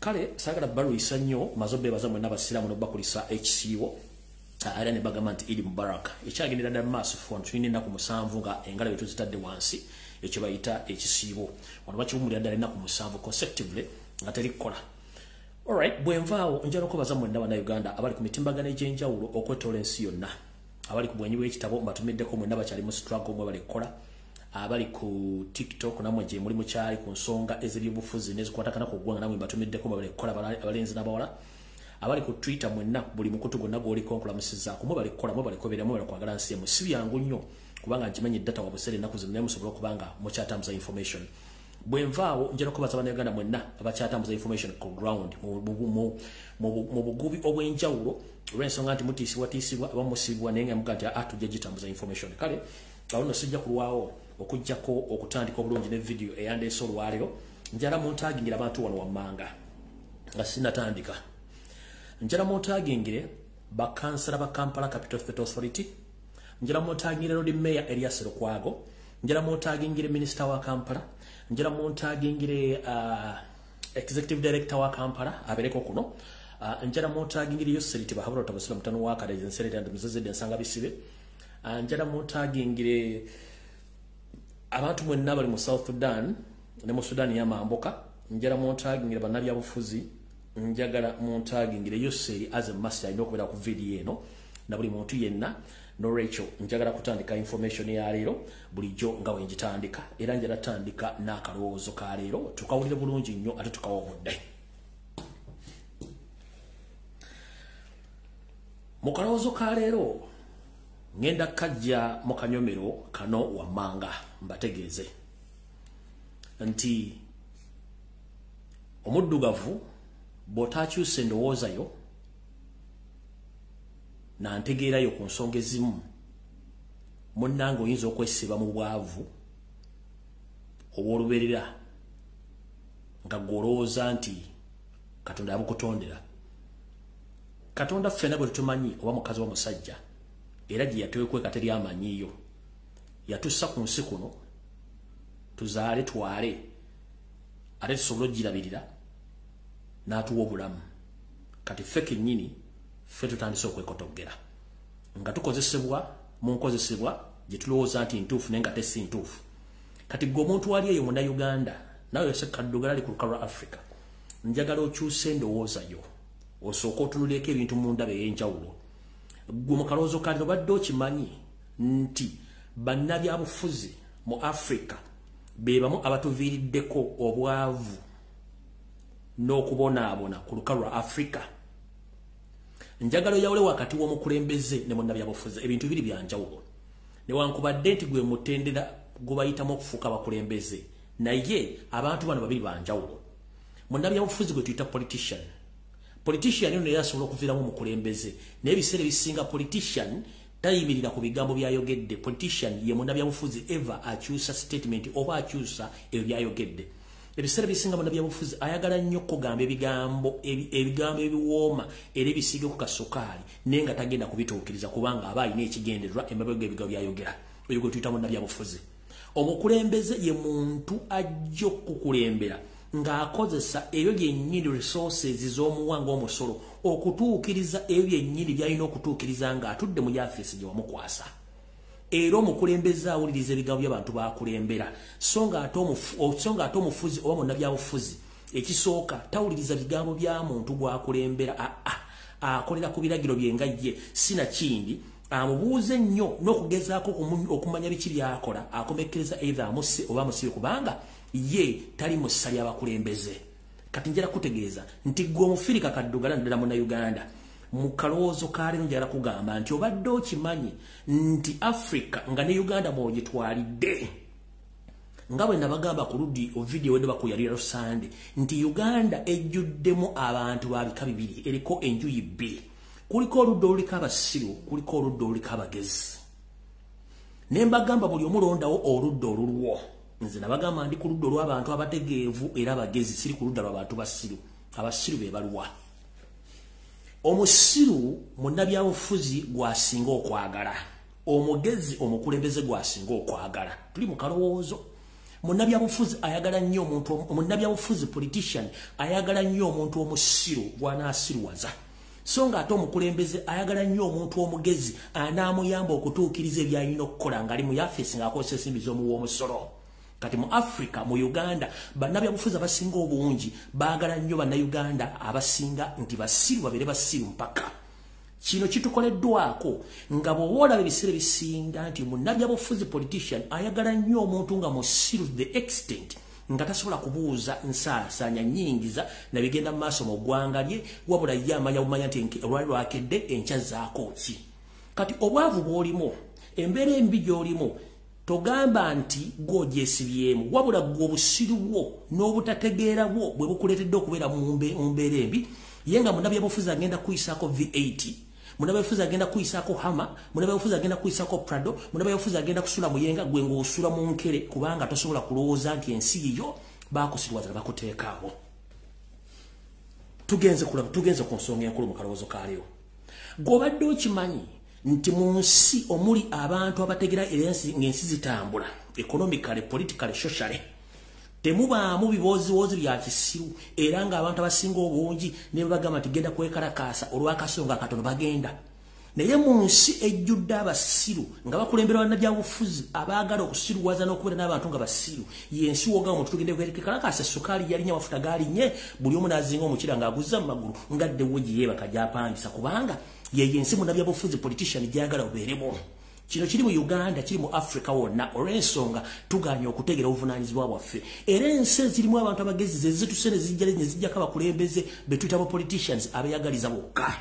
kale sagala balu isanyo mazobe bazamwe n'abasiramu n'obakulisa HCO era ne bagamba nti Eid Mubarak ekyagendera ddala maaso fon tulina ennaku 7 nga engalabe tuzitadde wansi ekyo bayita ekisiibo wano bakiwumulira ddala ennaku 7 consecutively nga terikola. Alright, bwenvaawo njala okubaza mwenda wana Uganda abali ku mitimbagano egy'enjawulo okwetoola ensi yonna, abali ku bwenyi bw'ekitabo mbatumiddeko mwenda bakyali mu struggle mwe balikola, abali ku TikTok namwe gye muli mukyali ku nsonga ez'ebyobufuzi n'ezikwatagana ku ggwanga namwe mbatumiddeko mwe balikola abalenzi n'abawala, abali ku Twitter mwenna buli mukutu gonna gw'oliko nkulamusizaako mwe balikola mwe balikobera mwe balikwagala nsi emu. Si byangu nnyo kubanga nkimanyi data wabusere ennaku zino naye musobola okubanga mukyatambuza information. Bwenvaawo njala okubaza bannayuganda mwenna abakyatambuza information ku ground mu bugubi obw'enjawulo olw'ensonga nti mutiisibwatiisibwa abamusibwa naye nga muga nti tujja gitambuza information. Kale awo nno sijja kulwawo okujjako okutandika obulungi ne video eyandeese olwaleero. Njala muntaagingira abantu wano wammanga nga sinatandika. Njala muntagingire bakansala ba Kampala Capital Authority, njala muntagingire Lord Mayor Elias Lukwago, njala muntagingire Minister wa Kampala, njala muntagingire Executive Director wa Kampala abereko kuno, njala muntagingire Yoseriti bahabula otabasula mutano wa kada zenserete and muzezede nsanga bisibe, njala muntagingire abantu mwenna bali mu South Sudan ne mu Sudan y'amamboka, njala muntagingire bannabyabufuzi, njagala muntagingire Yoseri as a master ino okubeera ku video eno na buli muntu yenna no Rachel. Njagala kutandika information ya leero bulijjo nga wenjitandika era njala tandika n'akalowoozo ka leero tukawulire bulungi nnyo ate tukawobodde. Mu kalowoozo ka leero ngenda kajja mu kanyomero kano wammanga mbategeeze nti omuddugavu bw'otakyusa endowooza yo nantegeerayo ku nsonga ezimu munnange oyinza okwesiba mu bwavu obw'olubeerera nga gw'olowooza nti Katonda yabukutondera. Katonda ffenna bwe tumanyi oba mukazi wa musajja era gye yatwekweka teri amanyiyo, yatussa ku nsi kuno tuzaale twale ate tusobole ogirabirira n'atuwa obulamu. Kati ffe kennyini ffe tutandise okwekotogera nga tukozesebwa mu nkozesebwa gye tulowooza nti ntuufu naye nga tesi ntuufu. Kati gwe omuntu wali eyo munda Uganda nawe yosekaddugala ali ku lukalu lwa Africa, njagala okyuse endowooza yo osooka otunuleko ebintu mu ndaba ey'enjawulo. Gwe mu kalowoozo kali obadde okimanyi nti bannabyabufuzi mu Africa be bamu abatuviiriddeko obwavu n'okubonaabona ku lukalu lwa Africa. Njagala oyawule wakati w'omukulembeze ne munnabyabufuzi ebintu biri byanjawulo. Newankubadde nti gwe mutendera gwe bayitamu okufuuka abakulembeze, naye abantu bano babiri banjawulo. Munnabyabufuzi gwe tuyita politician. Politician eno naye asobola okuviiramu omukulembeze, naye ebiseera ebisinga politician tayimirira ku bigambo byayogedde. Politician ye munnabyabufuzi eva akyusa statement oba akyusa ebyo byayogedde. Ebiseera bisinga munnabyabufuzi ayagala nnyo okugamba ebigambo ebiwooma era ebisiige ku kasukaali naye nga tagenda kubituukiriza kubanga aba alina ekigendererwa emabega g'ebigambo byayogera. Oyo gwe tuyita munnabyabufuzi. Omukulembeze ye muntu ajja okukulembera ng'akozesa ebyo byennyini resources z'omuwanga omusolo okutuukiriza ebyo byennyini by'alina okutuukiriza ng'atudde mu yafeesi gye wamukwasa. Era omukulembeze awuliriza ebigambo by'abantu bakulembera so nga ate omufuzi oba munnabyabufuzi ekisooka tawuliriza bigambo bya muntu gwakulembera, akolera ku biragiro bye nga ye sinakindi amubuuze nnyo n'okugezaako okumanya biki byakola akomekkereza either amusse oba amusibe kubanga ye tali mu ssa ly'abakulembeze. Kati njala kutegeeza nti gwe omufirika kaddugala ddala munnayuganda mu kalowoozo ka leero njala kugamba nti obadde okimanyi nti Africa nga ne Uganda mwogitwalidde nga bwe nabagamba ku luddi ovidiyo wedde bakuyalira Sunday nti Uganda ejjuddemu abantu ba bika bibiri, eriko enjuyi bbiri. Kuliko oludda oluliko abasiru, kuliko oludda oluliko abagezi. Ne mbagamba buli omulondawo oludda olulwo. Nze nabagamba ndi ku ludda olw'abantu abategeevu era abagezi, siri ku ludda lw'abantu basiru. Abasiru be baluwa. Omusiru munnabyabufuzi gwasinga okwagala, omugezi omukulembeze gwasinga okwagala. Tuli mu kalowoozo Munnabyabufuzi ayagala nnyo omuntu munnabyabufuzi politician ayagala nnyo omuntu omusiru bw'anaasirwaza. So nga ate omukulembeze ayagala nnyo omuntu omugezi anaamuyamba okutuukiriza ebyalina okukola ng'ali mu yafeesi ng'akozesa ensimbi z'omuwoomusolo. Kati mu Africa, mu Uganda, bannabyabufuzi abasinga obungi baagala nnyo bannayuganda abasinga nti basiru babeere basiru mpaka. Kino kitukoleddwako nga bw'oba olaba ebiseera ebisinga nti munnabyabufuzi politician ayagala nnyo omuntu nga musiru to the extent nga tasobola kubuuza nsaasaanya nnyingiza na bigenda mu maaso mu ggwanga lye wabula ye amanya nti olwali lwakedde enkya zaako ki. Kati obwavu bw'olimu, embeera embi gy'olimu, togamba nti gw'ogyesibyemu wabula gwe obusiru bwo n'obutategeera bwo bwe bukuleetedde okubeera mu mbeera embi. Ye nga munnabyabufuzi agenda kuyisaako V8, munnabyabufuzi agenda kuyisaako Hama, munnabyabufuzi agenda kuyisaako Prado, munnabyabufuzi agenda kusula muyenga gwe ng'osula mu nkere kubanga tosobola kulowooza nti ensi yo baakusirwaza bakuteekaawo. Tugenze ku nsonga enkulu mu kalowoozo ka leero. Gw'obadde okimanyi nti mu nsi omuli abantu abategera ng'ensi zitambula economically, politically, socially, temubaamu bibooziwoozi bya kisiru era ng'abantu abasinga obungi ne bagamba nti genda kwekalakaasa olw'akasonga akatono bagenda. Naye mu nsi ejjudde abasiru nga bakulembera bannabyabufuzi abaagala okusiruwaza n'okubeera n'abantu nga basiru, y'ensi wogamba omuntu tugende kwekalakaasa essukaali yalinnya, amafuta gaalinnye, buli omu n'azinga omukira ng'aguzza mu magulu ngaddewo gye yeebaka gy'apangisa kubanga ye y'ensi munnabyabufuzi politician gy'ayagala obeeremu. Kino kiri mu Uganda, kiri mu Africa wonna, olw'ensonga tuganye okutegera obuvunaanyizibwa bwaffe. Era ensi ezirimu abantu abagezi ze zituse ne zijjako abakulembeze be tuyita politicians abeeyagaliza bokka.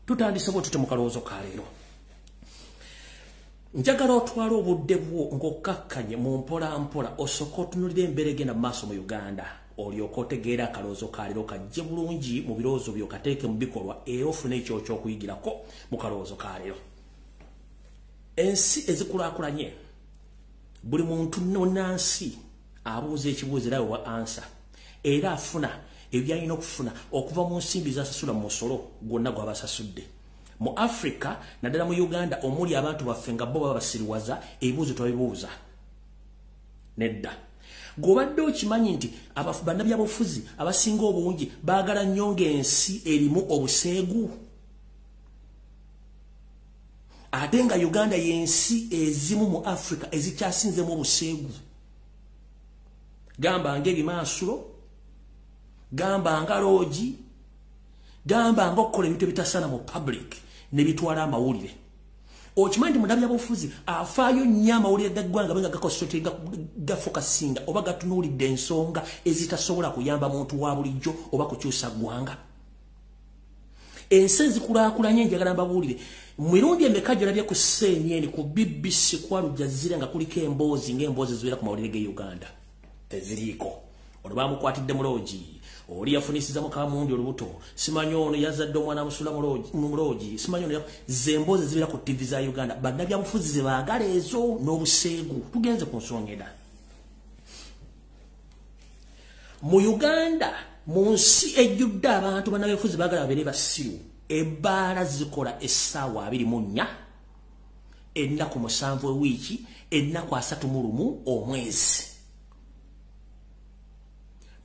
Tutandise bwe tute mu kalowoozo ka leero. Njagala otwala obudde bwo ng'okkakkanye mu mpolampola osooke otunuulira embeera egenda mu maaso mu Uganda, olyoke otegeera akalowoozo ka leero kajje bulungi mu birowoozo byo kateeke mu bikolwa era ofune ekyo ky'okuyigirako mu kalowoozo ka leero. Ensi ezikulaakulanye, buli muntu munnansi abuuza ekibuuzo era wa ansa era afuna ebyalina okufuna okuva mu nsimbi zasasula mu musolo gwonna gw'abasasudde. Mu Africa naddala mu Uganda omuli abantu baffe nga bo baba basiriwaza ebibuuzo twabibuuza nedda. Gw'obadde okimanyi nti bannabyabufuzi abasinga obungi baagala nnyo ng'ensi erimu obuseegu. Ate nga Uganda y'ensi ezimu mu Africa ezikyasinzemu obuseegu. Gamba ng'ebimaasulo, gamba nga loogi, gamba nga okukola ebintu ebitasaana mu public ne bitwala amawulire. Okimanyi nti munnabyabufuzi afaayo nnyo amawulire gaggwanga nga gakosote gafokasinga oba gatunuulidde ensonga ezitasobola kuyamba muntu wa bulijjo oba kukyusa ggwanga. Ensi ezikulaakulanye njagala mbabuulire. Mirundi emeka gy'olabye ku CNN ku BBC ku Aljazeera nga kuliko emboozi ng'emboozi zibeera ku mawulire g'e Uganda teziriiko. Ono baamukwatidde mu loogi, oli yafunisiza mukamundi olubuto, simanyi ono yazadde omwana amusula mu loogi, simanyi ono z'emboozi zibeera ku TV za Uganda. Bannabyabufuzi ze baagala ezo n'obuseegu. Tugenze ku nsonga endala. Mu Uganda, mu nsi ejjudde abantu bannabyabufuzi baagala babeere basiru, ebbaala zikola essaawa 24, ennaku 7 ewiiki, ennaku 31 omwezi.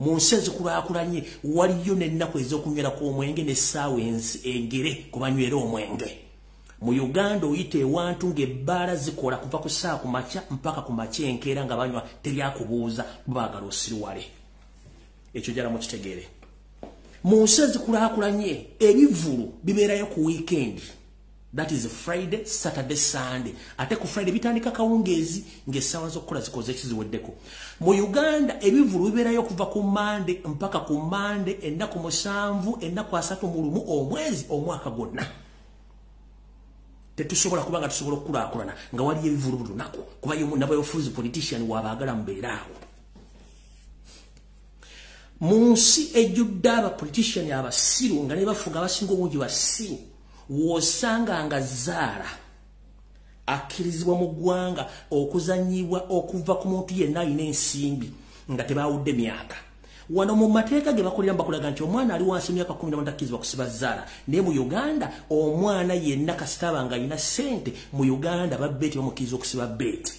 Mu nsi ezikulaakulanye waliyo n'ennaku ez'okunywerako omwenge n'essaawa engere ku banywera omwenge. Mu Uganda oyita ewantu ng'ebbaala zikola kuva ku ssaawa ku makya mpaka ku makya enkeera nga banywa teryakubuuza baagala osiruwale. Ekyo jala mukitegeere. Mu nsi ezikulaakulanye ebivulu bibeerayo ku weekend. That is Friday, Saturday, Sunday. Ate ku Friday bitandika kawungeezi ng'essaawa z'okukola zikoze ekiziweddeko. Mu Uganda ebivulu bibeerayo kuva ku Monday mpaka ku Monday, ennaku 7, ennaku 31 omwezi omwaka gwonna. Tetusobola kuba nga tusobola okukulaakulana nga waliyo ebivulu buli lunaku kuba n'abyabufuzi politician wabaagala mubeeraawo. Mu nsi ejjudde abapolitician abasiru nga ne bafuga abasinga obungi basiru, w'osanga nga zaala akkirizibwa mu ggwanga okuzannyibwa okuva ku muntu yenna alina ensimbi nga tebaawudde myaka. Wano mu mateeka ge bakolera bakulaga nti omwana ali wansi myaka 10 takkirizibwa kusiba zaala. Naye mu Uganda omwana yenna kasitaba nga alina ssente mu Uganda babbeeti bamukkiriza okusiba beeti.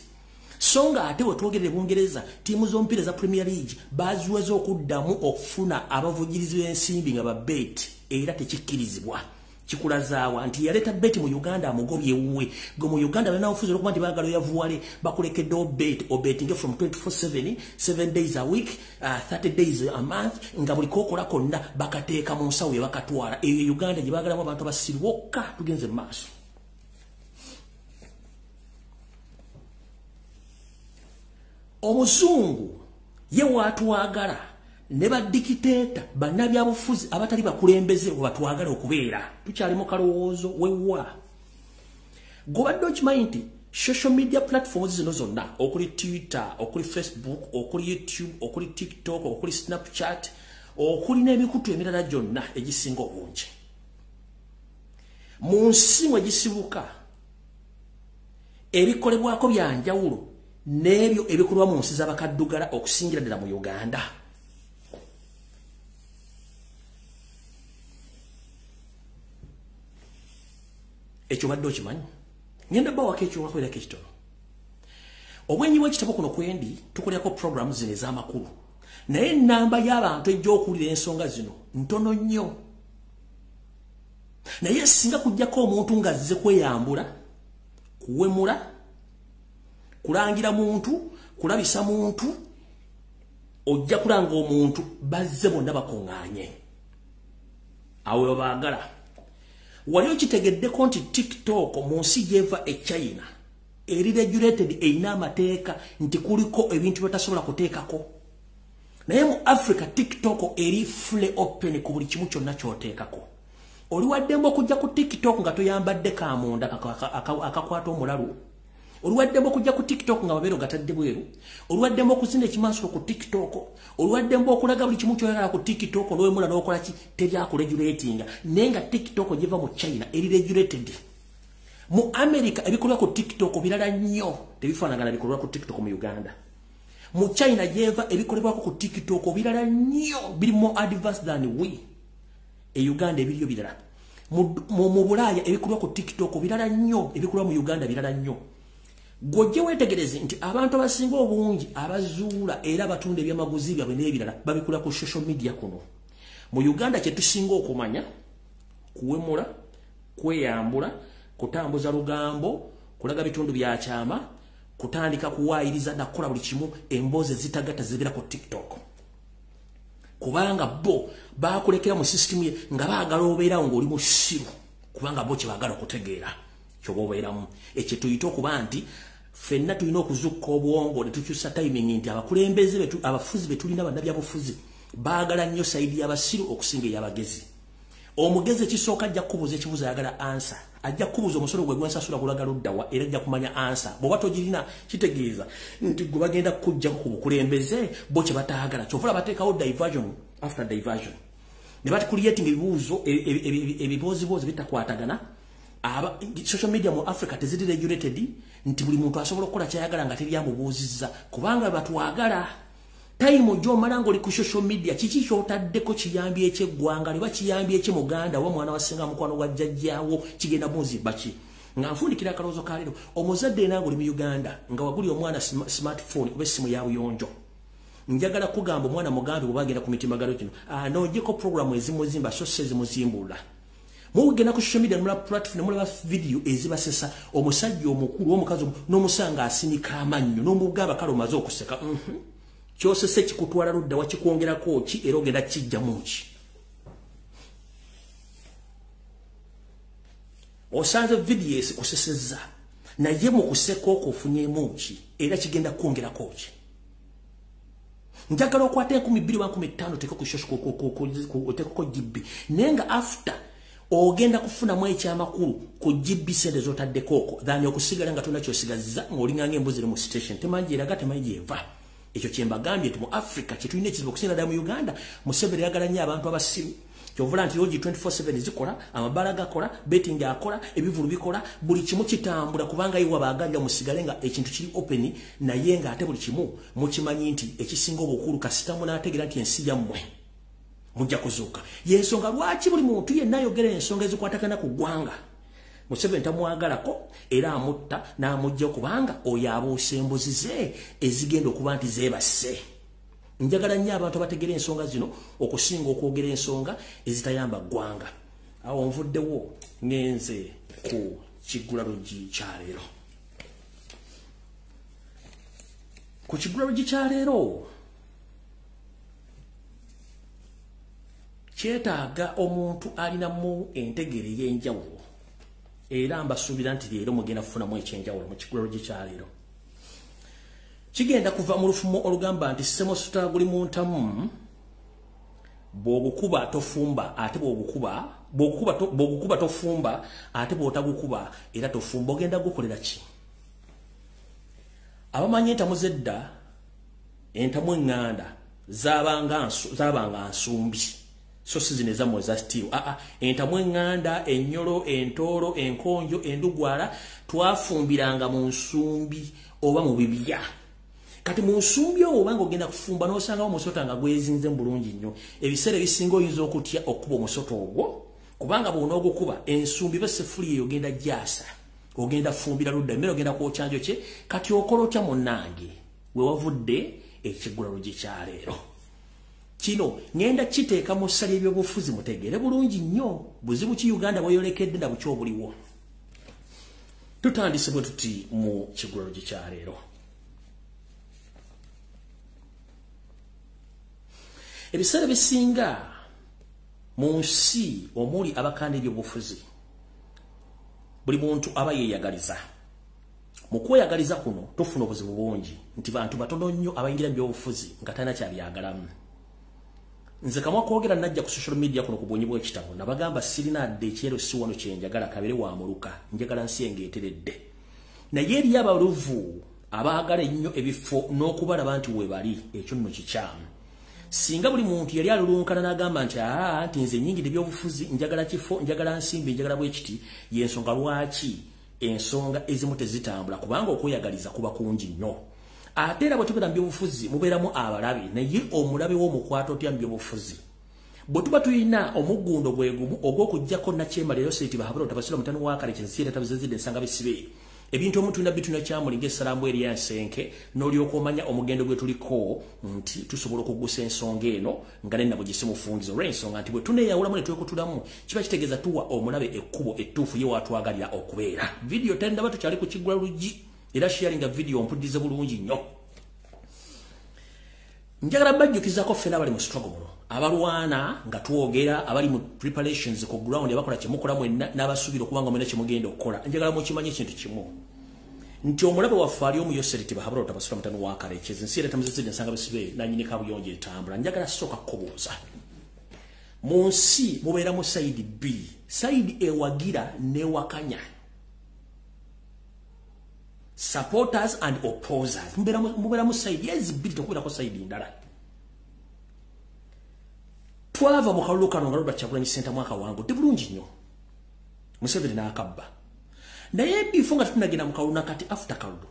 So songa ate wetwogerere Bungereza tiimu z'omupiira za Premier League baziwaza okuddamu okufuna abavugirizi b'ensimbi nga ba bet era tekikkirizibwa kikulazaawa nti yaleta bet mu Uganda amugobye wuwe go mu Uganda bana ofuzo okuba nti baagala yavuwale bakulekedde obetinge from 24/7 7 days a week 30 days a month nga buli kokola konna bakateeka mu nsawo ye bakatwala eyo Uganda gye baagalamu abantu abasiru bokka tugenze maaso omuzungu ye watwagala ne badikiteta bannabyabufuzi abatali bakulembeze batwagala okubeera tukyali mu kalowoozo wewa gobadde okimanyi nti social media platforms zino zonna okuli Twitter okuli Facebook okuli YouTube okuli TikTok okuli Snapchat okuli n'emikutu emirala gyonna egisinga obungi mu nsi mwe gisibuka ebikolebwako byanjawulo n'ebyo ebikolwa mu nsi z'abakaddugala okusingira ddala mu Uganda ekyo badde okimanyi ngenda bawako ekyo wakwirako ekitono obwenyi bw'ekitabo kuno kwendi tukolerako programu zino ez'amakulu naye ennamba y'abantu ejja okuwulira ensonga zino ntono nnyo naye singa kujjako omuntu ng'azze kweyambula kuwemula kulangira muntu kulabisa muntu ojja kulanga omuntu bazze bonna bakoŋŋaanye awo baagala wali okitegeddeko nti TikTok mu nsi gyeva e China eri regulated eyina amateeka nti kuliko ebintu batasobola kuteekako naye mu Africa TikTok eri free open ku buli kimu kyonna kyoteekako oli waddemba okujja ku TikTok nga toyambadde kamunda akakwata omulalu Oluwaddembo kujja ku TikTok nga babero gatadde bweru. Oluwaddembo okuzina ekimansuro ku TikTok. Oluwaddembo okulaga buli kimu kyoyagala ku TikTok olwemula n'okola ki teryakuregulatinga. Nenga TikTok giva mu China eri regulated. Mu America ebikolwa ku TikTok birala nnyo tebifaanagana bikolwa ku TikTok mu Uganda. Mu China jeva ebikolebwa ku TikTok birala nnyo biri more advanced than we. Uganda ebiriyo birala. Mu Bulaya ebikolwa ku TikTok birala nnyo ebikolwa mu Uganda birala nnyo. Gojje wetegereze nti abantu abasinga obungi abazuula era abatunda ebyamaguzi byabwe n'ebirala babikola ku social media kuno. Mu Uganda kye tusinga okumanya kuwemula, kweyambula, kutambuza lugambo, kulaga bitundu bya kyama, kutandika kuwaayiriza na kukola buli kimu emboozi zitagata zibira ku TikTok. Kubanga bo bakulekera mu system ye nga baagala obeera ng'oli mu ssiru kubanga bo kye baagala okutegeera kyoba obeeramu. Ekyo tuyita okuba nti ffenna tulina okuzukka obwongo ne tukyusa timing nti abakulembeze betu abafuzi betulina bannabyabufuzi baagala nnyo sayidi y'abasiru okusinga ey'abagezi. Omugezi ekisooka ajja kubuuza ekibuuzo ayagala ansa. Ajja kubuuza omusolo gwe gwensasula kulaga luddawa era ajja kumanya ansa. Bw'oba togirina kitegeeza nti gwe bagenda kujja ku bukulembeze bo kye bataagala. Kyovula bateekawo diversion after diversion. Ne bati creating ebibuuzo ebiboozibozi bitakwatagana. Social media mu Africa tezidi regulated nti buli muntu asobola okukola kyayagala nga teryamubuuzizza kubanga batwagala. Time jo malango li ku social media kiki kyotaddeko kiyambi ekyeggwanga ne bakiyambi ekyemuganda wa mwana wasenga mukwano gwa jjajjaawo kigenda bunzi baki nga nfundikira akalozo kalero omuzadde nango li mu Uganda nga waguli omwana smartphone oba essimu ya buyonjo njagala kugamba omwana mugambi bwagenda ku mitimagalo kino nojeko program ezimu zimba so sezi muzimbula mugenda ku social media mula platform mula video ezibasesa omusajja omukulu omukazi n'omusanga asinika amannyo n'omugamba kalo maze okuseka Chose se chikutwala ludda wachikwongerako ki era ogenda kijja muki. Osanze videos oseseza na ye mu kuseko okufunye muki era kigenda kwongerako ki. Njagala okwate 1215 teko kushosho ko GB nenga after ogenda kufuna mwe ekyamakulu ku GB sente zotaddekoko thani okusigala nga tuna kyosigaziza ng'olinga ng'embuzi mu station temanjira eva. Ekyo kyembagambye nti mu Africa kyetulina ekizibu okusinga ddala mu Uganda Museveni yagala nnyo abantu abasiru kyovula nti ogi 24/7 zikola amabala gakola betting akola ebivulu bikola buli kimu kitambula kubanga yiwa baaganja musigale nga ekintu kiri open naye nga ate buli kimu mukimanyi nti ekisinga obukulu kasitamu n'ategeera nti ensi yammwe mujja kuzuuka yensonga lwaki buli muntu yenna ayogera ensonga ezikwatagana ku ggwanga Museveni tamwagalako era amutta n'amujja kubanga oyo abuuse embuzi ze ezigenda okuba nti zeebase. Njagala nnyo abantu bategera ensonga zino okusinga okwogera ensonga ezitayamba ggwanga. Awo nvuddewo ngenze ku Kigulalugi kya leero. Ku Kigulalugi kya leero kyetaaga omuntu alinamu entegere y'enjawulo era mbasuubira nti leero mugenda kufunamu ekyenjawulo mu Kigulalugi kya leero. Kigenda kuva mu lufumo olugamba nti semosuta guli muntamu bw'ogukuba tofumba ate bw'ogukuba tofumba ate bw'otagukuba era tofumba ogenda gukolera ki? Abamanyi entamu zedda entamu eŋŋanda zaabanga nsumbi so si zino ezammwe eza steel. Entamu eŋŋanda, ennyolo, entoolo, enkonjo, endugwala twafumbiranga mu nsumbi oba mu bibya. Kati mu nsumbi obanga ogenda kufumba n'osangawo omusota nga gwezinze bulungi nnyo, ebiseera ebisinga oyinza okutya okuba omusota ogwo kubanga bw'onoogukuba ensumbi besefuli eyo ogenda gyasa, ogenda fumbira ludda emmere ogenda kwokyanjo kye. Kati okola otya munnange we wavudde Ekigulalugi kya leero. Kino ngenda kiteeka mu ssali ebyobufuzi mutegeere bulungi nnyo buzibu ki Uganda bweyolekedde na buki obuliwo. Tutandise bwe tuti mu Kigulalugi kya leero. Ebiseera bisinga mu nsi omuli abakanda ebyobufuzi buli muntu aba yeeyagaliza. Mu kweyagaliza kuno tufuna obuzibu bungi nti bantu batono nnyo abayingira mu byobufuzi nga talina kyabyagalamu. Nze kamwa kwogera najja ku social media kuno ku bwonyi bw'ekitabo nabagamba sirina adde ekyero si wano kye njagala kabere wa muluka njagala nsi engeeteredde. Naye eri abaluvu abaagala ennyo ebifo n'okubalaba nti we bali ekyo nno kikyamu. Singa buli muntu yali alulunkana n'agamba nti nze nnyingidde ebyobufuzi njagala kifo njagala nsimbi njagala bwe kiti y'ensonga lwaki ensonga ezimu tezitambula kubanga okweyagaliza kuba kungi nnyo. Ate era bwe tubeera mu byobufuzi mubeeramu abalabe naye omulabe w'omukwato otya mu byobufuzi. Bwe tuba tulina omuggundo gwe gumu ogw'okuggyako nakyemaliro siti bahabula otabasira mutani wa kale kinsiira tabizezidde ensanga bisibe. Ebintu omuntu alina bituna kyamulinga essalambu eri yansenke n'olyoka omanya omugendo gwe tuliko nti tusobola okuggusa ensonga eno nga nenna bwe gisimufungizo olw'ensonga nti bwe tuneeyawulamu ne twekutulamu kiba kitegeeza tuwa omulabe ekkubo ettuufu ye waatwagalira okubeera. Vidiyo tandaba tukyali ku Kigulalugi era sharinga video mpuddize bulungi nnyo. Njagala bajjukizaako ffena abali mu struggle muno abalwana nga twogera abali mu preparations ku ground abakola kyemukola mwenna n'abasuubira okubanga mwena kyemugenda okukola. Njagala mukimanye ekintu kimu nti omulabe waffe ali omu yoseriti bahabula otabasula mutani wa kale ekyezinsiira tamuzizidde ensanga bisibe nanyini kabuyonjo etambula. Njagala sooka kubuuza mu nsi mubeera mu side B, side ewagira newakanya, supporters and opposers. Mubeera mu side ezibiri tekubeerako side ndala. Twava mu kalulu kano nga Kyagulanyi Ssenta mwaka wangu ndi bulungi nnyo Museveni n'akabba. Naye bifo nga tunagenda mu kalulu nakati after kalulu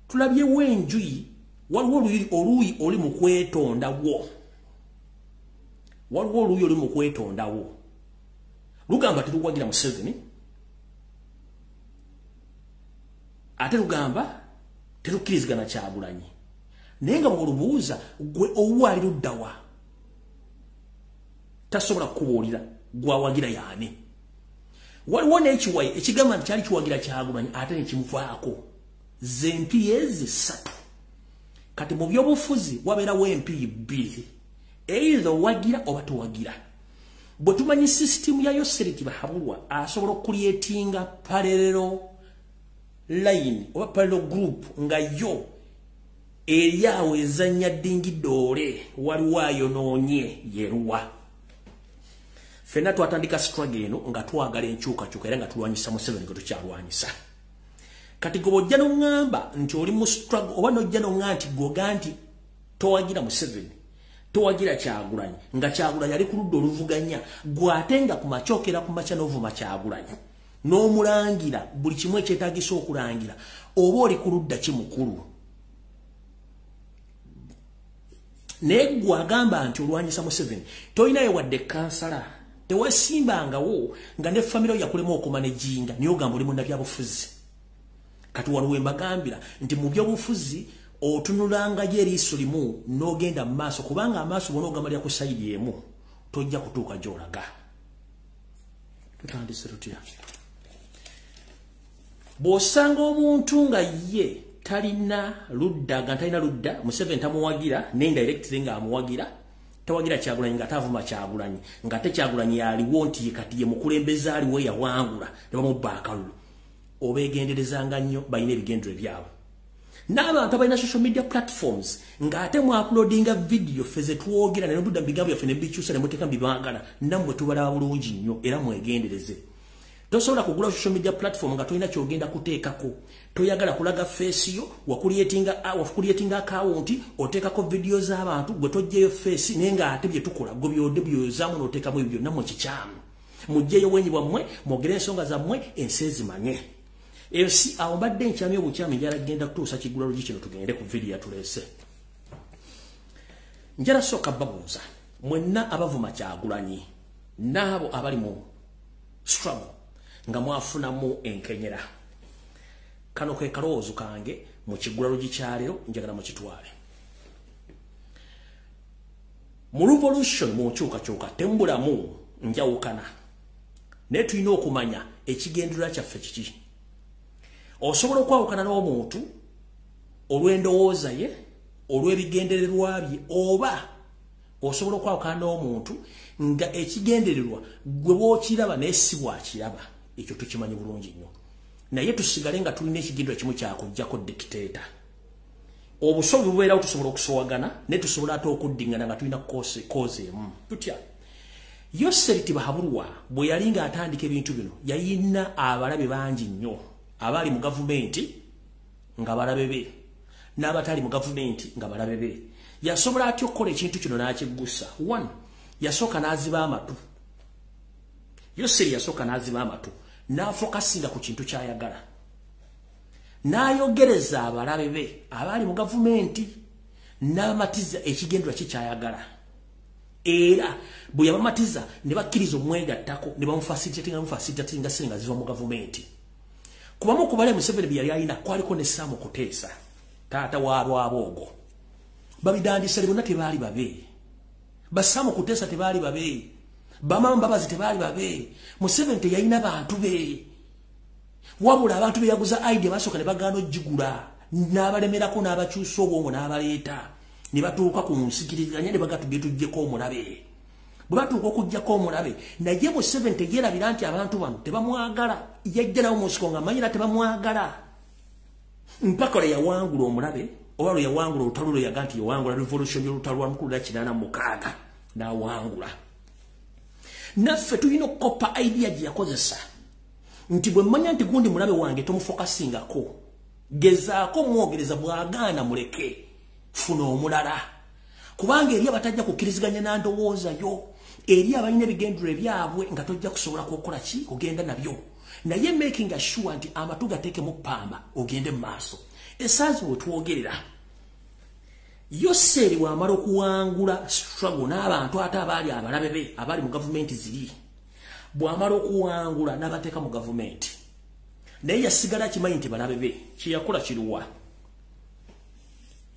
tulabyewo enjuyi waliwo oluuyi oli mu kwetondawo. Waliwo oluuyi oli mu kwetondawo. Lugamba teruwagira Museveni ate lugamba terukkirizigana Kyagulanyi. Naye nga bw'olubuuza gwe owali luddawa tasobola kukubuulira gwawagira yaani. Waliwo n'ekiwayi ekigamba nti kyali kiwagira Kyagulanyi ate ne kimuvaako. Ze MP ezi 3. Kati mu byobufuzi wabeerawo MP 2. Either wagira oba towagira. Bwe tumanyi system ya yoseriti bahabulwa asobola okuliyetinga parallel line oba parallel group nga yo eriawo ezanya dingidoole waliwo ayonoonye yeruwa. Fena twatandika struggle eno nga twagala enkyukakyuka era nga tulwanyisa Museveni nga tukyalwanyisa. Kati gobojja n'oŋŋamba nti oli mu struggle oba n'ojja n'oŋŋamba nti goga nti towagira Museveni towagira Kyagulanyi nga Kyagulanyi ali ku ludda oluvuganya gw'ate nga ku makyokera ku makya n'ovuma Kyagulanyi n'omulangira buli kimu ekyetaagisa okulangira oba oli ku ludda kimukulu. Naye gw'agamba nti olwanyisa Museveni tolinayo wadde kansala tewesimbangawo nga ne family yakulema okumanejinga niyo gamba oli munnabyabufuzi kati waliwo embagambira nti mu byobufuzi otunulanga jeriiso limu n'ogenda mu maaso kubanga amaaso bw'onoogamalira ku sayidi emu tojja kutuuka gy'olaga. Tutandise tutya bw'osanga omuntu nga ye talina ludda nga talina ludda Museveni tamuwagira n'indirectly nga amuwagira tawagira Kyagulanyi nga tavuma Kyagulanyi nga te Kyagulanyi yaliwo nti kati ye mukulembeze aliwo yawangula ne bamubba akalulu obeegenderezanga nnyo balina ebigendero byabwe n'abantu abalina social media platforms ng'ate mu uploadinga video feze twogera ne budda bigambo yaffe ne bikyusa ne muteeka mbibangala nammwe tubalaba bulungi nnyo era mwegendereze. Tosobola kugula social media platform nga tolina kyogenda kuteekako toyagala kulaga face yo wakuliyetinga account oteekako video z'abantu gwe tojjeyo face naye ng'ate bye tukola gwe byozaamu n'oteekamu ebyo nammwe kikyamu mujjeyo wenyi bwammwe mwogere ensonga zammwe ensi ezimanye. Eyo si awo mbadde nkyamya obukyami njala genda kutuusa kigula lugi kino tugende ku video yatuleese. Njala sooka babuuza mwenna abavuma Kyagulanyi n'abo abali mu struggle nga mwafunamu enkenyera kano ke kalowoozo kange mu kigula lugi kyaleero njagala mu kitwale. Mu revolution mu nkyukakyuka tembulamu njawukana naye tulina okumanya ekigendererwa kyaffe kiki. Osobola okwawukana n'omuntu olw'endowooza ye olw'ebigendererwa bye oba osobola okwawukana n'omuntu nga ekigendererwa gwe bw'okiraba naye si bw'akiraba. Ekyo tukimanyi bulungi nnyo naye tusigale nga tulina ekigendererwa kimu kyakuggyako dictator. Obusobozi bubeerawo tusobola okusowagana naye tusobola ate okuddingana nga tulina koozi emu. Tutya Yoseri Bahabulwa bwe yali ng'atandika ebintu bino yalina abalabe bangi nnyo abali mu gavumenti nga balabe be n'abatali mu gavumenti nga balabe be. Yasobola atya okukola ekintu kino n'akiggusa. 1 yasooka n'aziba amatu. Yoseri yasooka n'aziba amatu n'afokasinga ku kintu ky'ayagala n'ayogereza abalabe be abali mu gavumenti n'amatiza ekigendererwa kye ky'ayagala era bwe yabamatiza ne bakkiriza omwegattako ne bamufasitatinga senga ziva mu gavumenti. Kubamu kubale Museveni bye yali alina kwaliko ne Sam Kuteesa taata wa Lwaboogo babidandisa bonna tebaali babe ba Sam Kuteesa tebaali babe bamama Mbabazi tebaali babe Museveni teyalina bantu be wabula abantu be yaguza idea basooka ne bagaana ogigula n'abalemerako n'abakyusa obwongo n'abaleeta ne batuuka ku nsikiriziganya ne bagatuggetuggyeko omulabe. Bwe batuuka okuggyako omulabe naye Museveni teyeerabira nti abantu bano tebamwagala yajja nawo mu nsiko ng'amanyira tebamwagala mpaka lwe yawangula omulabe oba lwe yawangula olutalo lwe yaga nti yawangula revolution y'olutalo lwa 1986 n'awangula. Naffe tulina okukoppa idea gye yakozesa nti bwe mmanya nti gundi mulabe wange tomufokasingako gezaako mwogereza bw'agaana muleke funa omulala kubanga eri abatajja kukkiriziganya na ndowooza yo eri abalina ebigendero byabwe nga tojja kusobola kukola ki kugenda nabyo naye making sure nti amatu gateeke mu ppamba ogende mu maaso. Esaazi bwe twogerera Yoseri bw'amala okuwangula struggle n'abantu ate abaali abalabe be abali mu gavumenti ziri bw'amala okuwangula n'abateeka mu gavumenti naye yasigala kimanyi nti balabe be kyeyakola kiruwa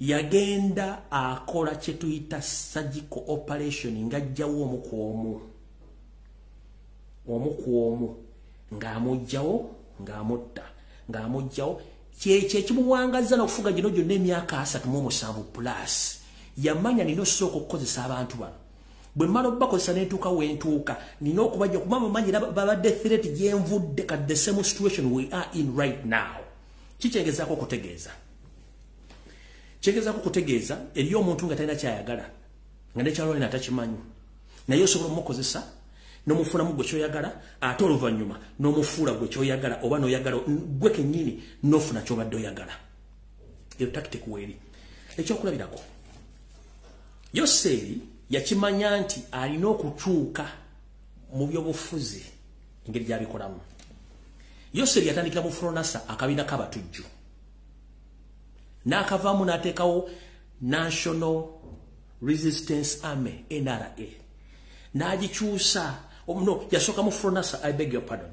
yagenda akola kye tuyita surgical operation ng'ajjawo omu ku omu ng'amugjawo ng'amutta ng'amugjawo kyekyo ekimuwangaza n'okufuga gino gyonna emyaka 37 plus yamanya nina osooka okukozesa abantu bano bwe mmala okubakozesa n'entuuka wentuuka nina okubajja kuba mumanyi babadde threat gyenvudde kati the same situation we are in right now. Kikyengezaako okutegeeza kyengezaako okutegeeza eri omuntu nga talina kyayagala nga nekyalo lina takimanyi naye osobola omukozesa n'omufunamu gwe kyoyagala ate oluvannyuma n'omufuula gwe kyoyagala oba n'oyagala gwe kennyini n'ofuna kyobadde oyagala. Eyo tactic weeri. Ekyokulabirako Yoseri yakimanya nti alina okukyuka mu byobufuzi engeri gy'abikolamu. Yoseri yatandikira mu Fronasa akabiina k'abatujju n'akavaamu n'ateekawo National Resistance Army NRA n'agikyusa No, yasoka mu Fronasa, I beg your pardon.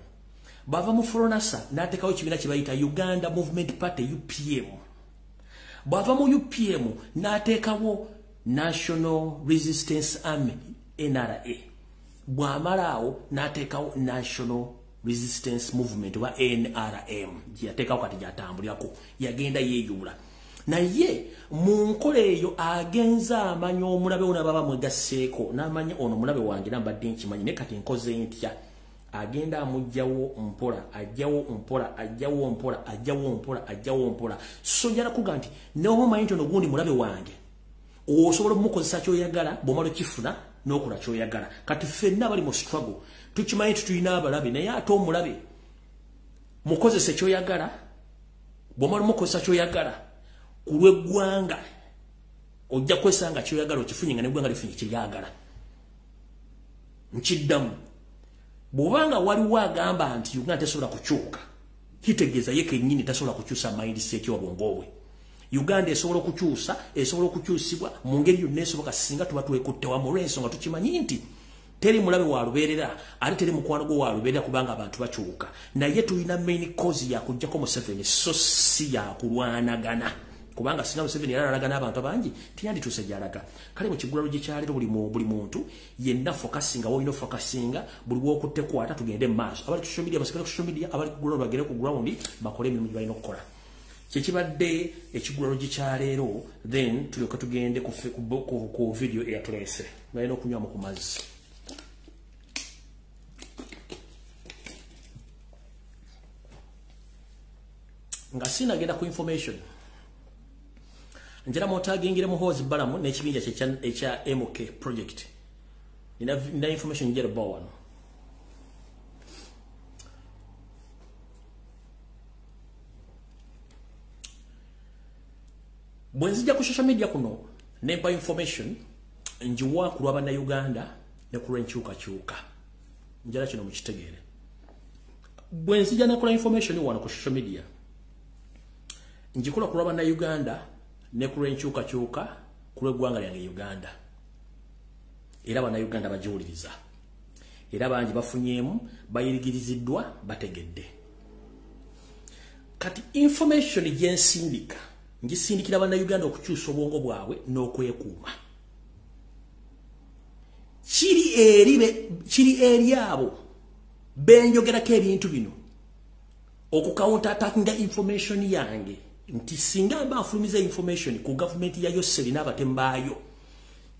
Bava mu Fronasa, natekawo ekibiina kye bayita Uganda Movement Party UPM. Bava mu UPM, natekawo National Resistance Army NRA. Bwamalaawo natekawo National Resistance Movement wa NRM. Yatekawo kati gyatambulirako. Yagenda yeeyuula. Naye mu nkola eyo agenza amanya omulabe ona baba mwegasseeko n'amanya ono mulabe wange nambadde nkimanyi ne kati nkoze ntya agenda amugjawo mpola ajjawo mpola so njala kuga nti neoba omanyi nti ono gundi mulabe wange osobola omukozesa kyoyagala bw'omala okifuna n'okola kyoyagala kati ffenna bali mu struggle tukimanyi tutulina abalabe naye ate omulabe mukozese kyoyagala bw'omala omukozesa kyoyagala kulweggwanga ojja kwesanga kyoyagala okifunye nga neggwanga lifunye kiryagala nkiddamu bw'obanga waliwo agamba nti Uganda tesobola kukyuka kitegeeza ye kennyini tasobola kukyusa mindset y'obwongo bwe Uganda esobola okukyusa esobola okukyusibwa mu ngeri yonna esoboka singa tuba twekutte wamu olw'ensonga tukimanyi nti teri mulabe wa lubeerera ate teri mukwano gwo wa lubeerera kubanga abantu bakyuka naye tulina main cause ya kujjako Museveni so si ya kulwanagana kubanga singa Museveni yaralagana abantu abangi tiyandituuse gyalaga kale mu kigulalo gye kyaleero buli muntu yenna focusinga woyina focusinga buli wokutte kwata tugende mu maaso abali ku social media basigale ku social media abali ku ground bagere ku ground bakole emirimu gye balina okukola kyekibadde ekigulalo gye kyaleero then tulyoka tugende ku video eyatuleese balina okunywamu ku mazzi nga sinagenda ku information njera motagingire muhozi balamu n'ekibinja ekya MK project nina information njera bawano bwenzija ku social media kuno nempa information njiwa ku lw'abana Uganda ne ku lw'enkyukakyuka njera kino mukitegeere bwenzija nakola information wano ku social media njikola ku lw'abana Uganda ne ku lw'enkyukakyuka ku lw'eggwanga lyange Uganda era abana Uganda bajiwuliriza era bangi bafunyeemu bayirigiriziddwa bategedde kati information gyensindika ngisindikira abana Uganda okukyusa obwongo bwabwe n'okwekuuma kiri eri abo benjogerako ebintu bino okucounter attackinga information yange nti singa bafulumiza information ku government ya Yoseri n'abatembaayo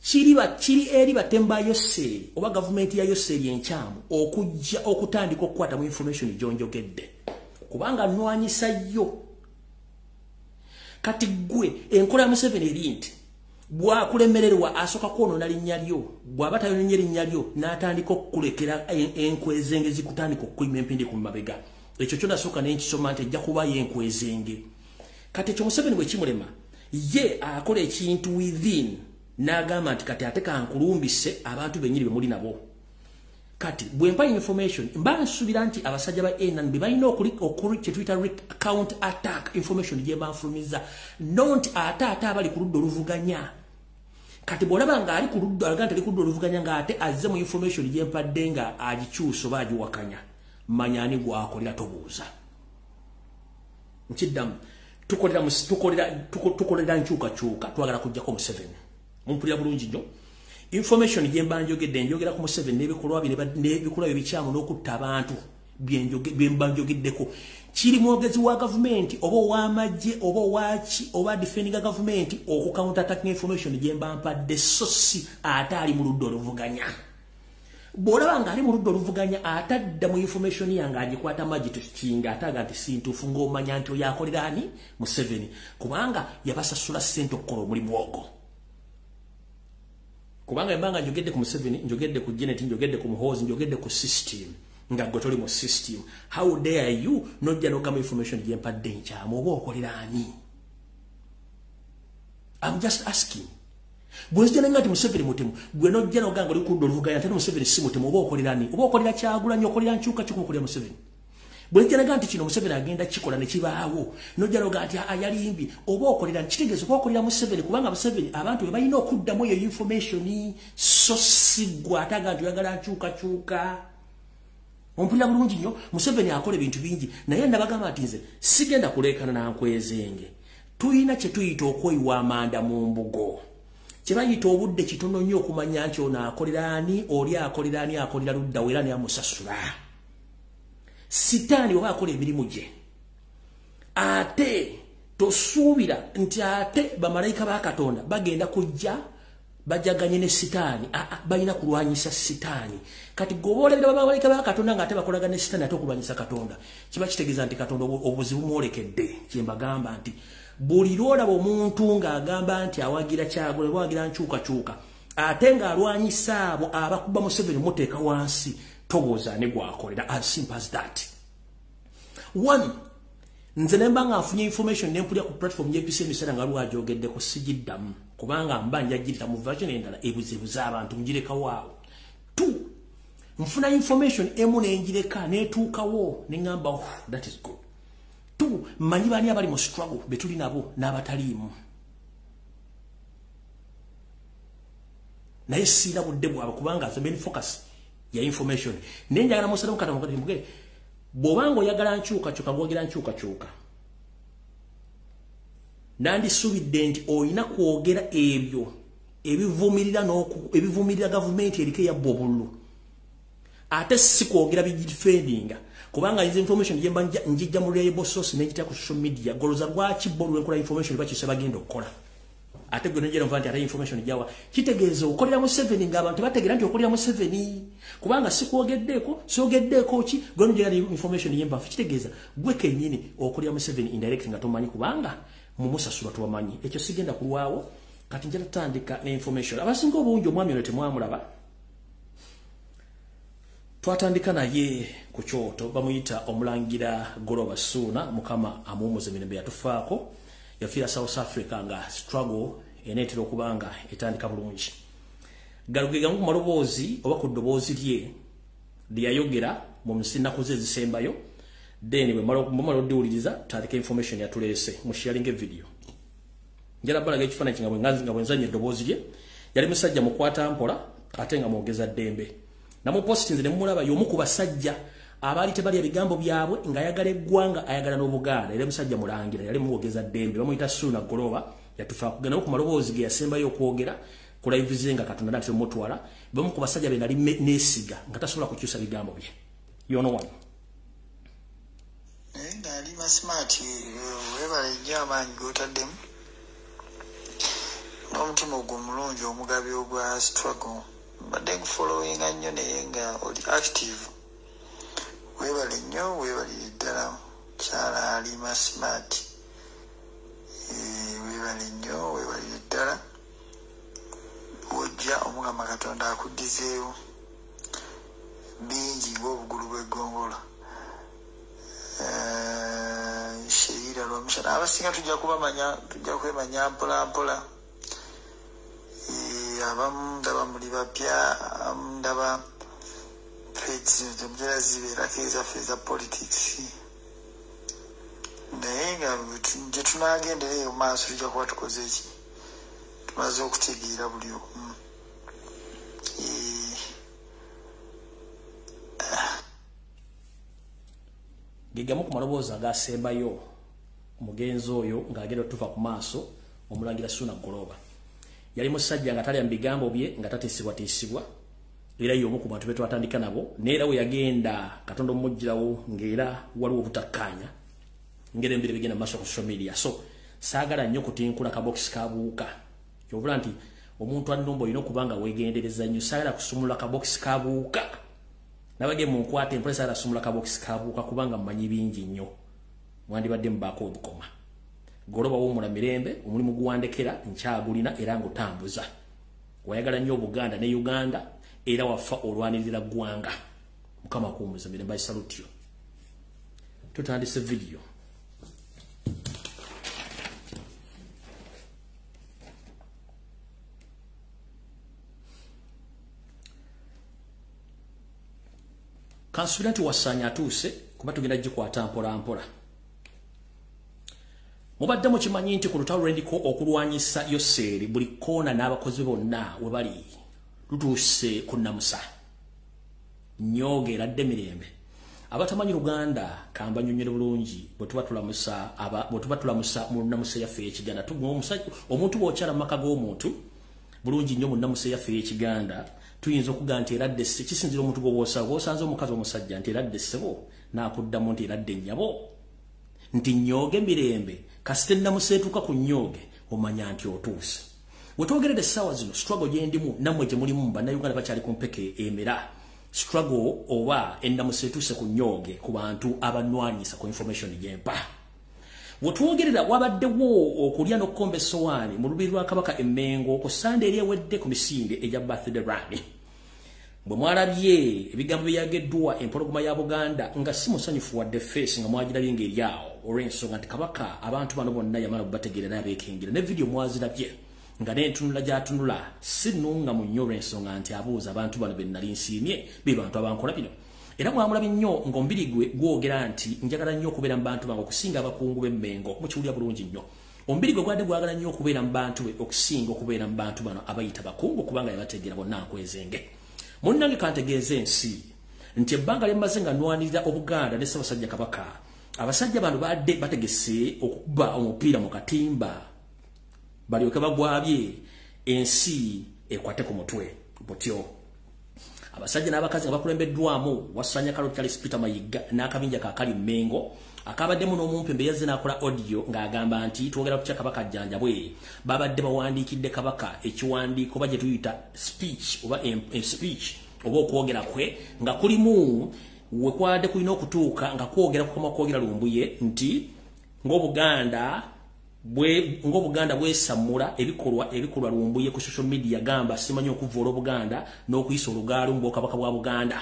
kiri eri batembaayo Seri oba government ya Yoseri enkyamu okujja okutandika okukwata mu information gyonjogedde kubanga nwanyisa yo kati gwe enkola ya Museveni eri nti bwakulemererwa asoka kwonona linnya lyo bw'aba tayononye linnya lyo n'atandika okukulekera enkwezenge zikutandika okuyima empindi ku mabega ekyo kyonna sooka n'enkisoma nti ejja kuba yenkwezenge kati ekyo Museveni bwe kimulema ye akola ekintu within n'agamba nti kati ate kankulumbise abantu bennyini be muli nabo kati bwe mpa information mba nsubira nti abasajja ba NNB balina okuli kye tuyita counter attack information gye banfulumiza nonti ate abali ku ludda oluvuganya kati bw'olaba nga ali ku ludda alaga nti ali ku ludda oluvuganya ng'ate azze mu information gye mpadde nga agikyusa oba agiwakanya manya ani gwakolera tobuuza nkiddamu tukolera nkyukakyuka twagala kujjako Museveni mumpulira bulungi nnyo information gye mba njogedde njogera ku Museveni n'ebikolwa ebikyamu n'okutta abantu bye mba njogeddeko kiri mwogezi wa gavumenti oba ow'amagye oba owaki oba defending gavumenti okucounter attacking information gye mba mpadde so si ate ali mu ludda oluvuganya bw'olaba ng'ali mu ludda oluvuganya atadda mu information yange agikwata magitukinga ataga nti sintuufu ng'omanya nti oyo akolera ani Museveni kubanga yabasasula ssente okukola omulimu ogwo kubanga embanga njogedde ku Museveni njogedde ku Janet njogedde ku Muhoozi njogedde ku system nga gwe toli mu system how dare you nojja n'ogamba information gye mpadde nkyamu oba okolera ani I'm just asking bwezija nanga nti Museveni mutemu gwe nojja n'ogamba oli ku ludda oluvuganya ate Museveni si mutemu oba okolera ani oba okolera Kyagulanyi okolera nkyukakyuka okolera Museveni bwezija nanga nti kino Museveni agenda kikola ne kibaawo nojja n'ogamba nti ayalimbi oba okolera kitegeeza oba okolera Museveni kubanga Museveni abantu be balina okuddamu eyo information so sigwa ataga tuyagala chuka ompulira bulungi nnyo Museveni akola ebintu bingi naye ndabagamba ati nze sigenda kulekana na nkwezenge tuyina kye tuyita okweyiwa amanda mu mbugo kye bayita obudde kitono nnyo okumanya nti ono akoleraani oli akoleraani akolera ludda wera ne amusasula sitaani oba akola emirimu gye ate tosuubira nti ate bamalayika ba Katonda bagenda kujja bajaganye ne sitaani balina kulwanyisa sitaani kati gobolera bamalayika ba Katonda nga ate bakolaga ne sitaani ate okulwanyisa Katonda kiba kitegeeza nti Katonda obuzibu mwolekedde kyembagamba nti buli lwolaba omuntu ng'agamba nti awagira Kyagulanyi awagira nkyukakyuka ate ng'alwanyisa abo abakuba Museveni muteeka wansi togoza ne gwakolera as simple as that. One, nze nemba nga afunye information nempulya ku platform y'EPC emisera nga lwa ajogeddeko sigiddamu kubanga mba njagirira mu version endala ebuzibuza abantu njireka waawo. Two, nfuna information emu nenjireka netuukawo nengamba oh, that is good. Two, manyi bani abali mu struggle betuli nabo n'abataliimu. Naye sira budde bwabwe kubanga the main focus ya information. Nenjagala musalamu kata mukati mbuge bw'obanga oyagala nkyukakyuka ng'ogera nkyukakyuka nandisuubidde nti oyina kwogera ebyo ebivumirira gavumenti eriko eyabba obululu ate si kwogera bigidifendinga kubanga izi information yemba njijja mu reliable source n'egita ku social media goloza lwaki bo lwenkola information bakise bagenda okukola ate gwe njera mvanti ate information jawa kitegeeza okolera mu 7 ng'abantu bategeera nti okolera mu 7 kubanga sikuogeddeko sogeddeko ki gwe njera information yemba kitegeeza gwe kennyini okolera mu 7 indirect nga tomanyi kubanga mu musasula tuwamanyi ekyo sigenda kulwawo kati njera tutandika ne information abasinga obungi omwami ono temwamulaba twatandika naye ku kyoto bamuyita omulangira Goloba Suuna mukama amuumuze mirembe yatufaako yafiira South Africa nga struggle enetero kubanga etandika bulungi galugega mu maloboozi oba ku ddoboozi lye lyayogera mu nsinaku ze zisembayo then bwe malo diwuliriza tandika information yatuleese mu sharing video njala balaga ekifaananyi kinga nga bwenzanye eddoboozi lye yali musajja mukwata mpola ate nga mwogeza ddembe namu posti nze ne mulaba y'omu ku basajja abaali tebali ebigambo byabwe ng'ayagala eggwanga ayagala n'Obuganda era musajja mulangira yali muwogeza ddembe bamuyita Suuna Goloba yatufa kugenda ku maloboozi ge yasembayo okwogerera ku live ze nga Katonda nati omutwala bamu ku basajja be nali neesiga nga tasobola kukyusa bigambo bye yono one ngali masmart webale nnyo amaanyi gotaddemu n'omutima ogw'omulungi omugabi ogwa struggle mbadde nkufollowinga nnyo naye nga oli active webale nnyo webalire ddala kyala alima smart webale nnyo webalire ddala wojja omukama Katonda akuddizeewo bingi ng'obugulu bw'eggongola sheira lwamusana abasinga tujja kubamanya tujja kwemanya mpola mpola abamu ndaba muli bapya ndaba page mujera zibeerako ezaffe eza politics naye nga gye tunaagendereyo mu maaso tujja kuba tukoze eki tumaze okutegeera buli omu gegamu ku maloboozi agasembayo omugenzi oyo ng'agenda tuva ku maaso omulangira Suuna Goloba yali musajja nga talya mu bigambo bye nga tateesibwatiisibwa era y'omu ku bantu be twatandika nabo neera we yagenda Katonda omugirawo ng'era waliwo obutakkaanya ngera embiri bigenda maaso ku social media so saagala nnyo kutinkula kabokisi kabuuka kyobula nti omuntu anomba olina okubanga weegendereza nnyo saagala kusumula kabokisi kabuuka nabage mu nkwata empole saagala kusumula kabokisi kabuuka kubanga mmanyi bingi nnyo mwandibadde mubaako obukoma Goloba w'omula mirembe omulimu guwandekera nkyagulina era ng'otambuza wayagala nnyo Buganda ne Uganda era wafa olwanirira ggwanga mukama akuumuza mirembe salute yo tutandise video kansulenti wasanya atuuse kuba tugenda gikwata mpola mpola mubadde mukimanyi nti ku lutalo lw'endiko okulwanyisa Yoseeri buli koona n'abakozi bonna we bali lutuse kunnamusa nyoge eradde mirembe abatamanyi Uganda kamba nyonyere bulungi bwetuba tulamusa mu nnamusa yaffe y'Ekiganda omuntu bw'okyala mu maka g'omuntu bulungi nnyo mu nnamusa yaffe y'Ekiganda tuyinza okuga nti eradde kisinzira omuntu gw'osanze omukazi omusajja nti eradde ssebo n'akuddamu nti eradde nnyabo nti nyoge mirembe kasite nnamusa etuuka ku nyoge omanya nti otuuse wetwogeredde essaawa zino struggle gye ndimu nammwe gye mulimu mu bannayuganda bakyali ku mpeke emera struggle oba ennamusa etuuse ku nyoge ku bantu abanwanyisa ku information gyempa wetwogerera wabaddewo okulya n'okkomba essowaani mu lubiri lwa Kabaka Emmengo ku Sande eri ewedde ku misinde egya birthday run bwe mwalabye ebigambo byageddwa empologoma ya Buganda nga si musanyufu wadde face nga mwagirabye ng'eri awo olw'ensonga nti Kabaka abantu bano bonna yamala okubategeera n'abeekengera ne video mwazirabye nga n'entunula gy'atunula si nnunga mu nnyo olw'ensonga nti abuuza abantu bano be nnali nsiimye be bantu abankola bino era mwamulabye nnyo ng'omubiri gwe gwogera nti njagala nnyo okubeera mu bantu bange okusinga abakungu b'Emmengo mukiwulira bulungi nnyo omubiri gwe gwadde gwagala nnyo okubeera mu bantu be okusinga okubeera mu bantu bano abayita bakungu kubanga yabategeera bonna nkwezenge munnange kantegeeze ensi nti ebbanga lyemmaze nga nnwanirira Obuganda ne Ssaabasajja Kabaka abasajja bano badde bategese okuba omupiira mu katimba balyoke bagwabye ensi ekwate ku mutwe butyo abasajja n'abakazi nga bakulembeddwamu Wasanya Kalo Charles Peter Mayiga n'akabinja kaakali Mmengo akabaddemu n'omumpembe yazze n'akola audio ng'agamba nti twogera kutya Kabaka ajjanjabwe babadde bawandiikidde Kabaka ekiwandiiko oba gye tuyita speech oba speech oba okwogera kwe nga kulimu wekwadde kulina okutuuka nga kwogera kukoma kwogera Lumbuye nti ng'Obuganda bwesamula ebikolwa Lumbuye ku social media gamba simanyi okuvoola Obuganda n'okuyisa olugaalo mu Bwakabaka bwa Buganda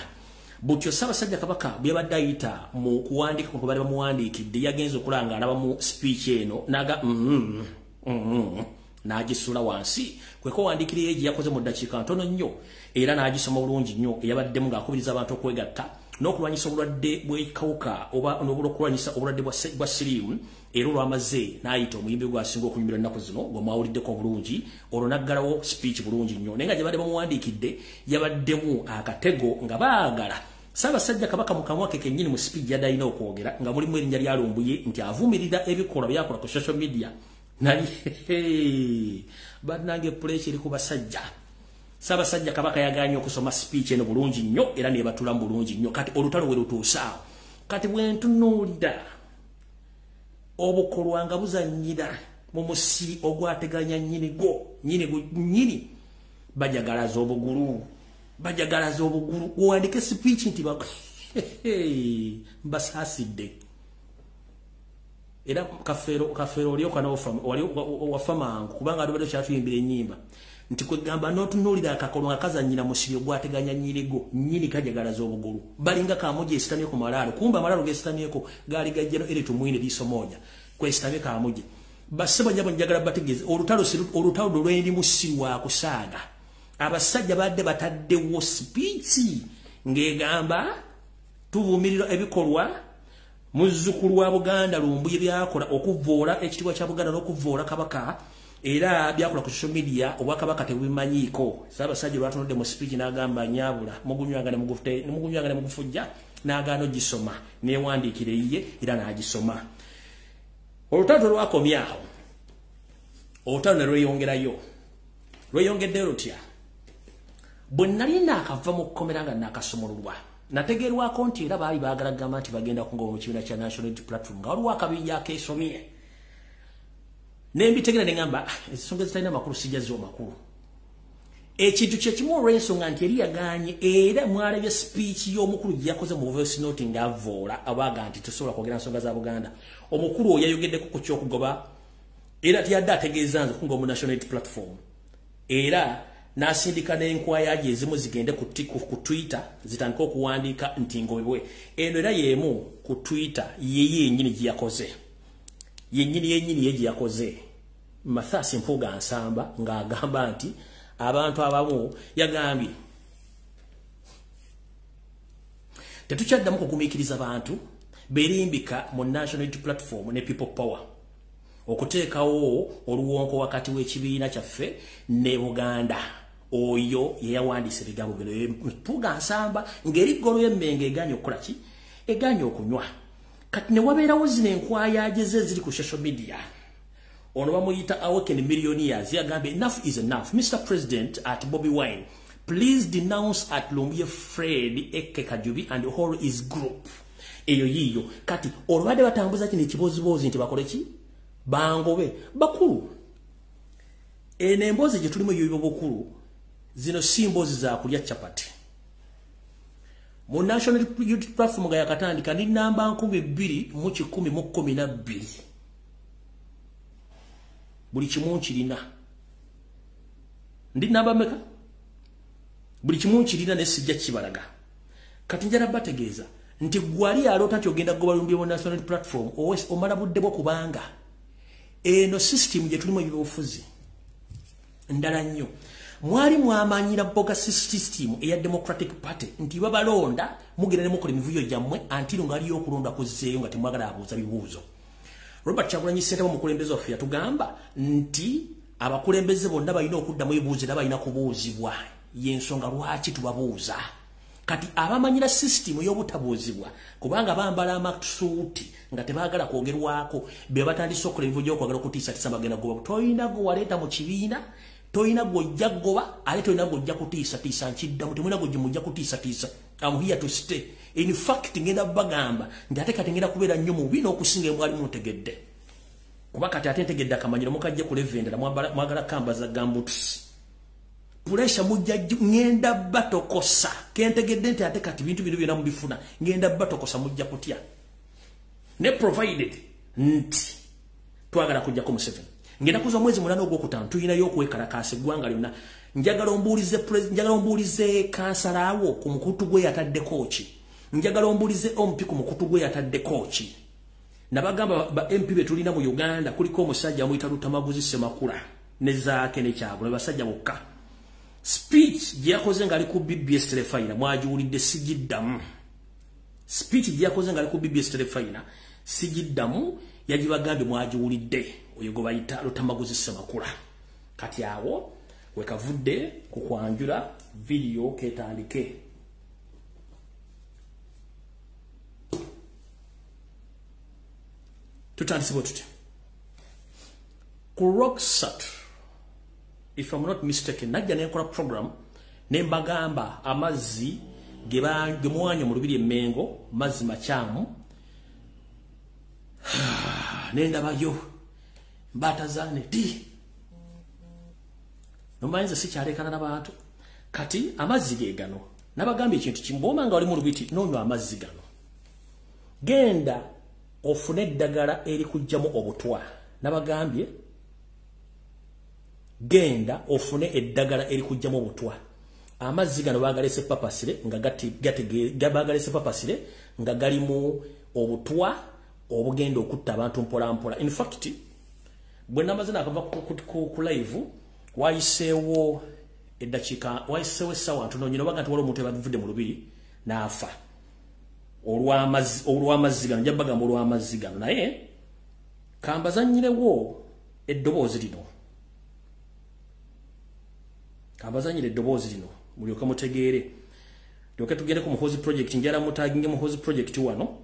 butyo Ssaabasajja Kabaka byabadde ayita mu kuwandiika ku bali bamuwandiikidde yagenze okulanga alaba mu speech eno naga n'agisula wansi kweko wandiikira gye yakoze mu ddakiika ntono nnyo era n'agisoma bulungi nnyo eyabaddemu ng'akubiriza abantu okwegatta n'okulwanyisa obulwadde bw'ekawuka oba n'okulwanyisa obulwadde bwa siriimu era olwamaze n'ayita omuyimbi gwasinga okunyumira ennaku zino ng'omwawuliddeko bulungi olwo naggalawo speech bulungi nnyo naye nga gye badde bamuwandiikidde yabaddemu akatego nga baagala Ssaabasajja Kabaka mu kamwa ke kennyini mu speech yadde alina okwogera nga mulimu erinnya lya Lumbuye nti avumirira ebikolwa byakola ku social media nali bannange pressure eri ku basajja Ssaabasajja Kabaka yaganye okusoma speech eno bulungi nnyo era nebatulamu bulungi nnyo kati olutalo we lutuusaawo kati bwentunuulira obukolwa nga buzannyira mu musiri ogwateganya nnyini bajagalaza obugulu wandike speech nti mbasaasidde era kafeero olyoka wafa mangu kubanga adobadde kyatuyimbira ennyimba nti kwegamba n'otunuulira akakolwa nga kazannyira musiri ogwateganya nnyini kajagalaza obugulu balinga kamugi esitamye ku malaalo kumba amalaalo gesitamyeko gaali gajjano eri tumwine liiso moja kwesitamye kamugi bassebo njabo njagala bategeeze olutalo lwendi musiri wa kusaaga abasajja badde bataddewo sipiiki ng'egamba tuvumirira ebikolwa muzzukulu wa Buganda Lumbuye byakola okuvoola ekitiibwa kya Buganda n'okuvoola Kabaka era byakola ku social media Obwakabaka tebubimanyiiko Ssaabasajja lwatunudde mu speech n'agamba nyabula mugunywanga ne mugufujja n'agaana ogisoma neewandiikire ye era n'agisoma olutalo lwakomyawo olutalo ne lweyongeddeyo lutya bwe nali naakava mu kkomera nga naakasomolulwa nategeerwako nti era baali baagala gamba nti bagenda kungoba mu kibiina kya National Unity Platform nga waliwo akabinja akeesomye nembitegera ne ngamba ensonga zitalina makulu sijjazo makulu ekintu kyekimu olw'ensonga nti eri yaganye era mwalabye speech y'omukulu gye yakoze mu voice note ng'avoola abaga nti tosobola kwogera nsonga za Buganda omukulu oyo yayogeddeko ku kyokugoba era tiyadde ategeeza nze kungoba mu National Unity Platform era n'asindika n'enkwaya gye ezimu zigende ku Twitter zitandika okuwandiika nti ngobebwe eno era y'emu ku Twitter yennyini gye yakoze yennyini ye gye yakoze Mathias Mpuuga Nsamba ng'agamba nti abantu abamu yagambye tetukyaddamu kugumiikiriza bantu berimbika mu National Unity Platform ne People Power okuteekawo oluwonko wakati w'ekibiina kyaffe ne Buganda oyo yeyawandise ebigambo bino tuga nsamba ngeri golo y'emmenge eganya okukola ki eganya okunywa kati ne wabeerawo zino enkwaya ziri ku social media ono bamuyita awaken millionaires yagambye enough is enough. Mr. President at Bobby Wine, please denounce at Lumbuye Fred Ekekajubi and all his group. Eyo yiyo kati olwade batambuza kino ekibozibozi nti bakole ki bangobe bakulu enembozi gye tulimo yoyo bokulu zino simbozi za kulya chapati mu national youth platform ga yakatandika ni namba 2012 buli kimu kirina ndi namba meka buli kimu kirina ne sijja kibalaga kati njala bategeeza nti gwali alota nti ogenda goba Lumbuye national platform omala budde bwo kubanga eno system gye tulimo y'obufuzi ndala nnyo mwali mwamanyira boga system eya Democratic Party nti babalonda mugenda ne mukola emivuyo gyammwe antiro ngali y'okulonda kuzeeyo nga temwagala abuuza bibuuzo. Robert Kyagulanyi Ssentamu omukulembeze waffe yatugamba nti abakulembeze bonna balina okuddamu ebibuuziro balina kubuuzibwa y'ensonga lwaki tubabuuza kati abamanyira system y'obutabuuzibwa kubanga bambala amasuuti nga tebaagala kwogerwako be batandise okukola ebivuyo okwagala okutiisatiisa bagenda goba toyina gwe waleeta mu kibiina toyina gwojja goba ale toyina gwojja kutiisatiisa nkiddamu temwina gwe mujja kutiisatiisa. I'm here to stay. In fact ngenda bagamba nti ate kati ngenda kubeera nnyo mubi n'okusinga mwali muntegedde kuba kati ate ntegedde akamanyiro mukajja ku levendera mwagala kamba za gambutusi puresha mujja ngenda batokosa kentegedde nti ate kati bintu bino byonna mubifuna ngenda batokosa mujja kutya ne provided nti twagala kujja ku Museveni ngenda kuza mwezi mulano ogwokutaano tuyina y'okwekalakaasa eggwanga lyonna njagala ombuulize kansalawo ku mukutu gwe yataddeko ki njagala ombuulize ompi ku mukutu gwe yataddeko ki nabagamba ba MP betulina mu Uganda kuliko omusajja amuyita Lutamaguzi Semakula ne zaake ne Kyagulanyi basajja bokka speech gye yakoze ng'ali ku BBS telefayina mwagiwulidde sigiddamu speech gye yakoze ng'ali ku BBS telefayina sigiddamu yagibagambye mwagiwulidde oyo gwe bayita Lutamaguzi Semakula kati awo wekavudde ku kwanjula video ketandike tutandise botute ku Rocksat if I'm not mistaken najja nenkola program nembagamba amazzi gemwanya mu lubiri emmengo mazzi makyamu nendabayo mbatazane di nomanyiza sikyalekana n'abantu kati amazzi ge gano nabagambye ekintu kimu bw'oba nga oli mu lubiti n'onywa amazzi gano genda ofune eddagala erikugjamu obutwa nabagambye genda ofune eddagala erikugjamu obutwa amazzi gano bagalese papasire nga bagalese papasire nga galimu obutwa obugenda okutta abantu mpola mpola. In fact bwe namazina akava ku live wayiseewo eddakiika wayiseewo essaawa ntono nyina baga nti waliwo omuntu ebavudde mu lubiri n'afa olw'amazzi gano njja bagamba olw'amazzi gano naye kambazanyirewo eddoboozi lino mulyoke mutegeere lyoke tugende ku Muhozi project njala mutaginge Muhozi project wano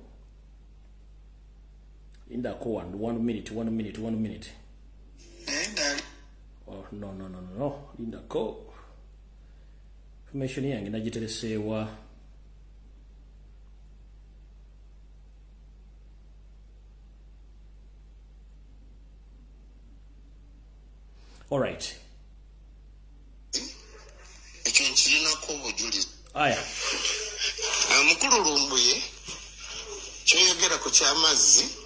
indako one minute oh no indako information yange nagitereseewa all right aya mukulu Lumbuye kyoyogera ku kyamazzi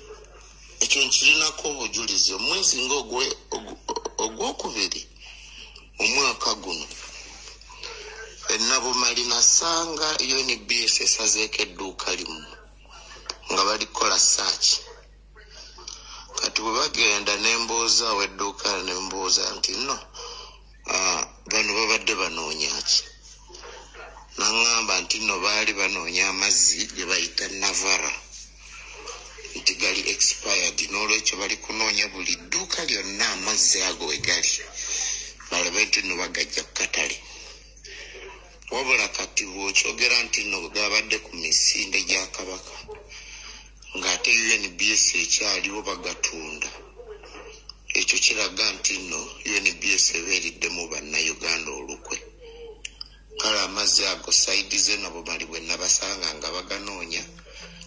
ekyo nkirinako obujulizi omwezi ogwokubiri omwaka guno ennabumali nasanga UNBS esazeeko edduuka limu nga balikola saaki kati bwe bagenda nemboozawo edduuka nembooza nti no bano babadde banoonyaki naŋŋamba nti no baali banoonya amazzi ge bayita Navara nti gali expired n'olwekyo bali kunoonya buli dduuka lyonna amazzi ago we gali balabe nti no bagajja ku katale wabula kati bw'okyogera nti nno gabadde ku misinde gya Kabaka ng'ate UNBS ekyaliwo bagatunda ekyo kiraga nti nno UNBS ebeeriddemu bannayuganda olukwe kale amazzi ago sayidi ze nabo bali bwe nabasanga nga baganoonya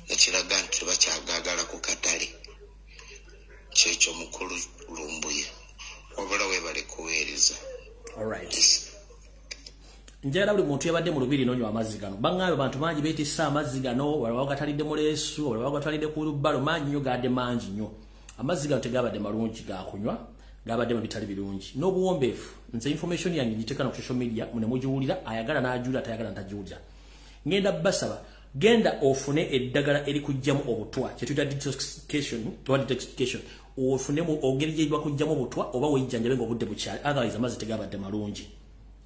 nekiraga nti bakyagaagala ku katale kyekyo mukulu Lumbuye wabula weebale kuweereza. Njala buli muntu yabadde mu lubiri nonywa amazzi gano baŋŋaabe bantu mangi beetissa amazzi gano waliwo gatalidde mu leesu waliwo gatalidde ku lubbalo mangi nnyo gadde mangi nnyo amazzi gano tegabadde malungi gakunywa gabadde mu bitali birungi n'obuwombeefu nze information yange ngiteeka ku social media mune mugiwulira ayagala n'ajuulira tayagala ntajuulira ngenda basaba genda ofune eddagala erikujjamu obutwa kyetuyita detoxification ofunemu ogeri gye bakujjamu obutwa oba wejjanjabe ng'obudde bukyali otherwise amazzi tegabadde malungi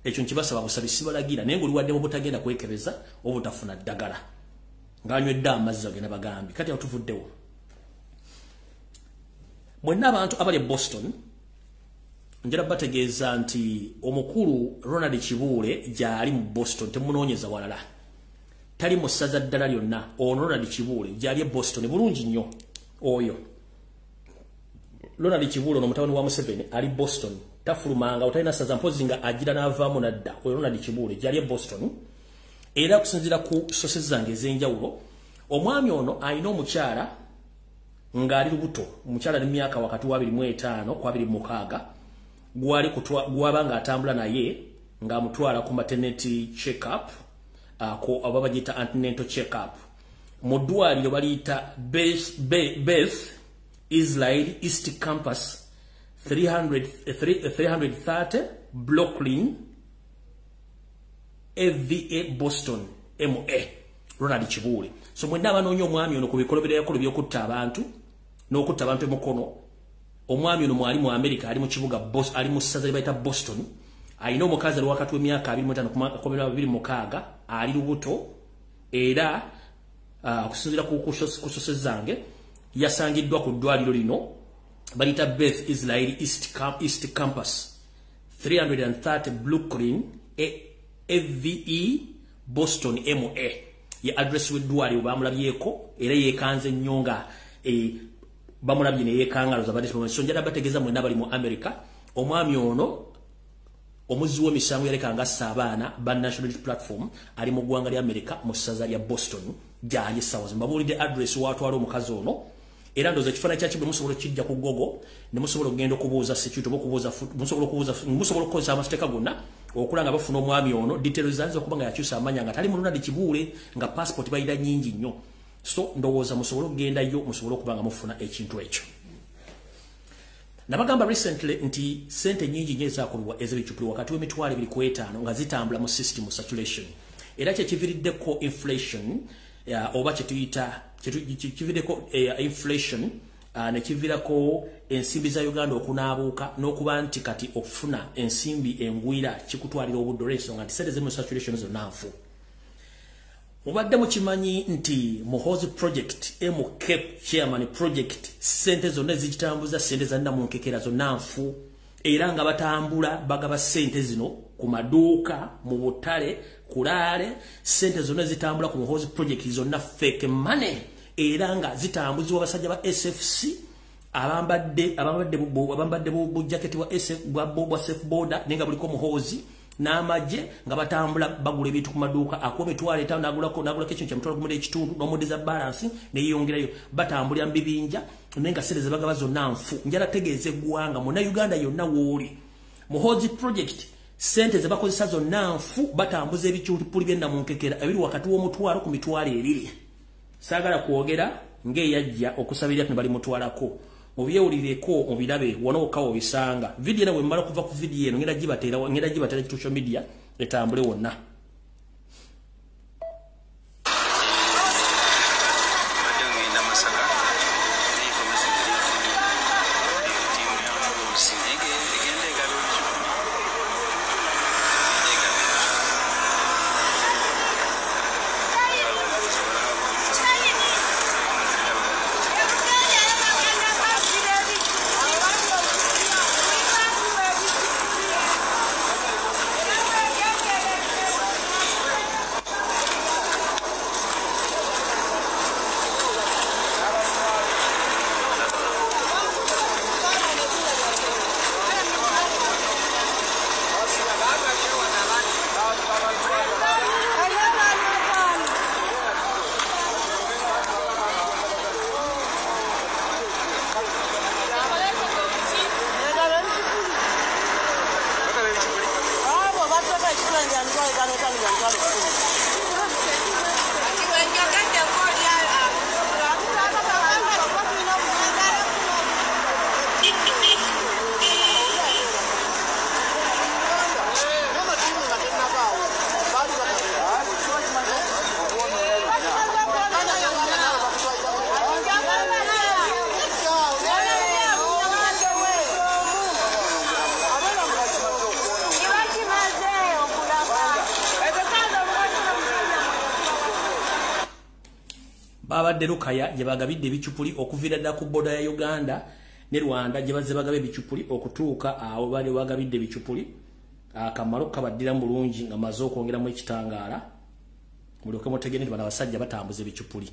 ekyo nkibasaba busabisi balagira naye ng'oliwaddemu butagenda kwekebeza obutafuna ddagala ng'anywedde amazzi agenda bagambi kati awo tuvuddewo mwenna abantu abali Boston njala bategeeza nti omukulu Ronald Kibuule gyali mu Boston temunoonyeza walala tali mu ssaza ddala lyonna ono Ronald Kibuule gyali e Boston bulungi nnyo oyo Ronald Kibuule ono mutabani wa Museveni ali Boston tafulumanga otalina ssaza mpozi nga agira n'avaamu nadda oyo Ronald Kibuule gyali e Boston era kusinziira ku sources zange ez'enjawulo omwami ono alina omukyala ng'ali lubuto omukyala ali myaka wakati wa 25 ku 26 gwaba ng'atambula naye ng'amutwala ku maternity check-up ko aba bagiyita antenatal check-up mu ddwaliro baliyita Beth Israel East Campus 330 Brooklyn FVA Boston MA Ronald Kibuule so mwenna abanoonya omwami ono ku bikolobero yakolo by'okutta abantu n'okutta abantu emukono omwami ono mwali mu America ali mu kibuga ali mu ssaza bayita Boston alina omukazi ali wakati w'emyaka 25 ali lubuto era okusinziira ku sose zange yasangiddwa ku ddwaliro lino balita Beth Israel East Campus 330 Brooklyn FVE Boston MA ye address w'eddwaliro bamulabyeko era yeekanze nnyo nga bamulabye ne yeekangaloza badde so njala bategeeza mwenna bali mu America omwami ono omuzi w'emisango yalekanga assa abaana ba National Platform ali mu ggwanga lya America mu ssaza lya Boston gyali essaawa mbabuulidde address watwala omukazi ono era ndoza ekifaananyi kyaki bwe musobola okijja ku Google ne musobola okugenda okubuuza security oba musobola okukozesa amateeka gonna okulanga bafuna omwami ono details zanze okuba nga yakyusa amanya nga tali mu Ronald Kibuule nga passport bayira nnyingi nnyo so ndowooza musobola okugendayo musobola okuba nga mufuna ekintu ekyo nabagamba recently nti sente nnyingi nnyo ezaakolebwa ez'ebicuupuli wakati w'emitwalo 25 nga zitambula mu system saturation era kyekiviiriddeko inflation oba kyetuyita kiviiriddeko inflation nekiviirako ensimbi za Uganda okunaabuuka n'okuba nti kati okufuna ensimbi engwira kikutwalira obudde olw'ensonga nti sente zemu saturation zonna nfu mubadde mukimanyi nti Muhoozi project Cape chairman project sente zonna ezikitambuza sente za nnamunkekera zonna nfu era nga batambula bagaba sente zino ku maduuka mu butale kulaale sente zonna zitambula ku Muhoozi project zonna fake money era nga zitambuzibwa basajja ba SFC abambadde bu jaketi wa SF bwa safe border nenga buliko Muhoozi n'amagye nga batambula bagula ebintu ku maduuka akuwa emitwalo 5 nagulako ekintu kya mutwalo gumu n'ekitundu n'omudeza balance neyongerayo batambulira mu bibinja nenga sente ze bagaba zonna nfu njala tegeeza eggwanga muna Uganda yonna wooli Muhoozi project sente ze bakozesa zonna nfu batambuza ebicuupuli by'ennamunkekera ebiri wakati w'omutwalo ku mitwalo 2 saagala kwogera ng'eyajja okusabirira tino bali mutwalako mubyewulireko mubirabe wonookawo bisanga video nawe mmala kuva ku video eno ngenda gibatera ku social media etambule wonna Babadde Lukaya gye bagabidde ebicupuli okuvira ddala ku boda ya Uganda ne Rwanda gye bazze bagabe ebicupuli okutuuka awo bali bagabidde ebicupuli akamalo kabaddira mu bulungi nga maze okwongeramu ekitangaala mulyoke mutegere nti bano abasajja batambuza ebicupuli.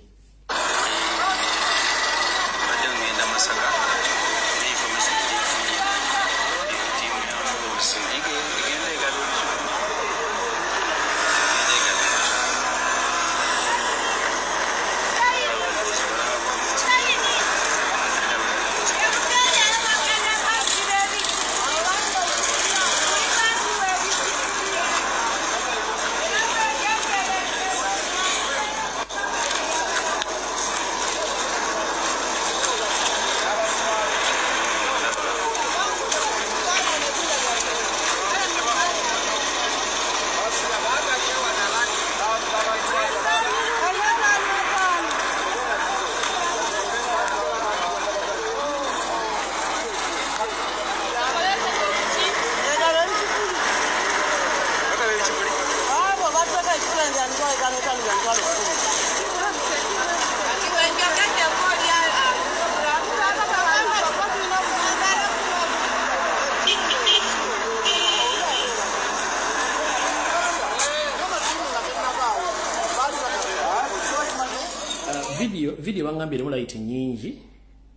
Video bangambire light nyingi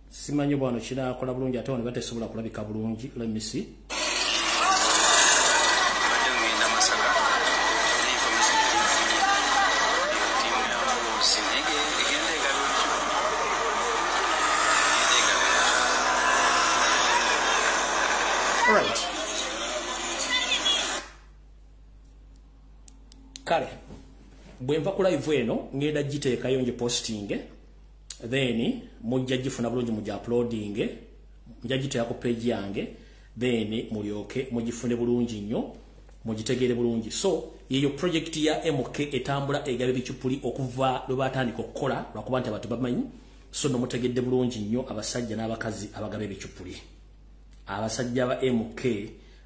simanyi bwano kira akola bulungi ate wano batesobola kulabika bulungi. Let me see. Alright. Kale bwenva ku live eno ngenda giteekayo nje posting then mujja gifuna bulungi mujja uploading mujja giteeka ku page yange then mulyoke mugifune bulungi nnyo mugitegeere bulungi. So yeyo project ya MK etambula egabe bicupuli okuva lwe batandika okukola lwakuba nti abantu bamanyi. So no mutegedde bulungi nnyo abasajja n'abakazi abagabe bicupuli. Abasajja ba MK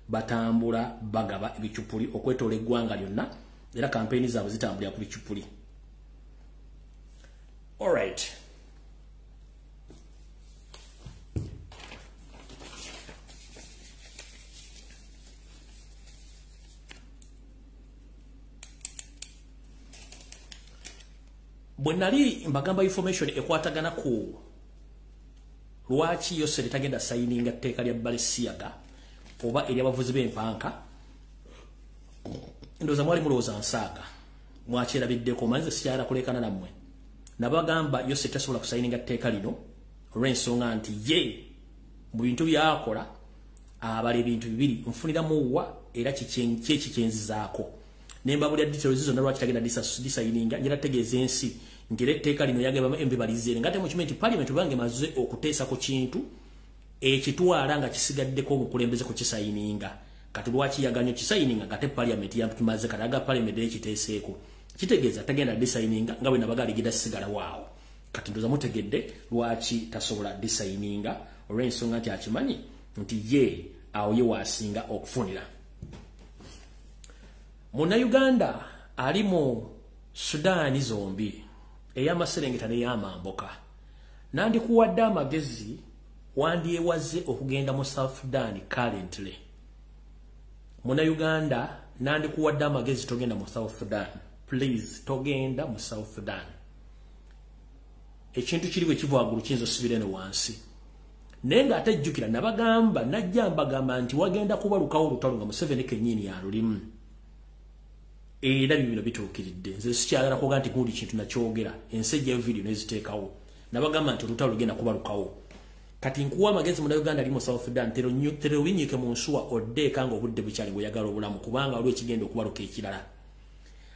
batambula bagaba ebicupuli okwetola eggwanga lyonna era kampeni zaabwe zitambulira ku bicupuli. Alright. Bwenali mbagamba information ekwatagana ku lwaki yose litagenda sayininga tteeka lya Balesiaga oba eri abavuzi b'empanka ndoza mwali mulowooza nsaaga mwakyerabiddeko manze sikyala kulekana nammwe nabagamba yose tasobola kusayininga tteeka lino olw'ensonga nti ye mu bintu byakola abala ebintu bibiri nfuniramu wa era kikyenzizaako nembabulya details zonna lwaki tagenda disayininga njera tegeeza ensi ngire tteeka lino yagamba embibalizeere ngate mu kimenti parliament bange maze okuteesa ku kintu ekitwala nga kisigaddeko omukulembeze ku kisayininga kati lwaki yaganyo kisayininga ngate parliament yamtumaze kalaga parliament ekiteeseeko kitegeeza tagenda disayininga nga bwe nabagali gida sigala waawo kati ndoza mutegedde lwaki tasobola disayininga olw'ensonga nti akimanyi nti ye awo ye waasinga okufunira. Muna Uganda ali mu Sudan zombi ey'amaserengeta n'ey'amamboka nandikuwadde amagezi wandyewaze okugenda mu South Sudan currently. Muna Uganda nandikuwadde amagezi togenda mu South Sudan. Please togenda mu South Sudan. Ekintu kiriwe kivwagulu kinzo sibire ne wansi. Nenga atajjukira nabagamba najja mbagamba nti wagenda kubalukawo olutalo nga Museveni kennyini yalulimu. Era bibino bituukiridde nze sikyagala kuga nti guli kintu nakyogera ensejja video neziteekawo nabagamba nti olutalo lugenda kubalukawo kati nkuwa amagezi mu Uganda ali mu South Sudan tero winyike mu nsuwa oddeeka nga obudde bukyali bweyagala obulamu kubanga waliwo ekigenda okubaluka ekirala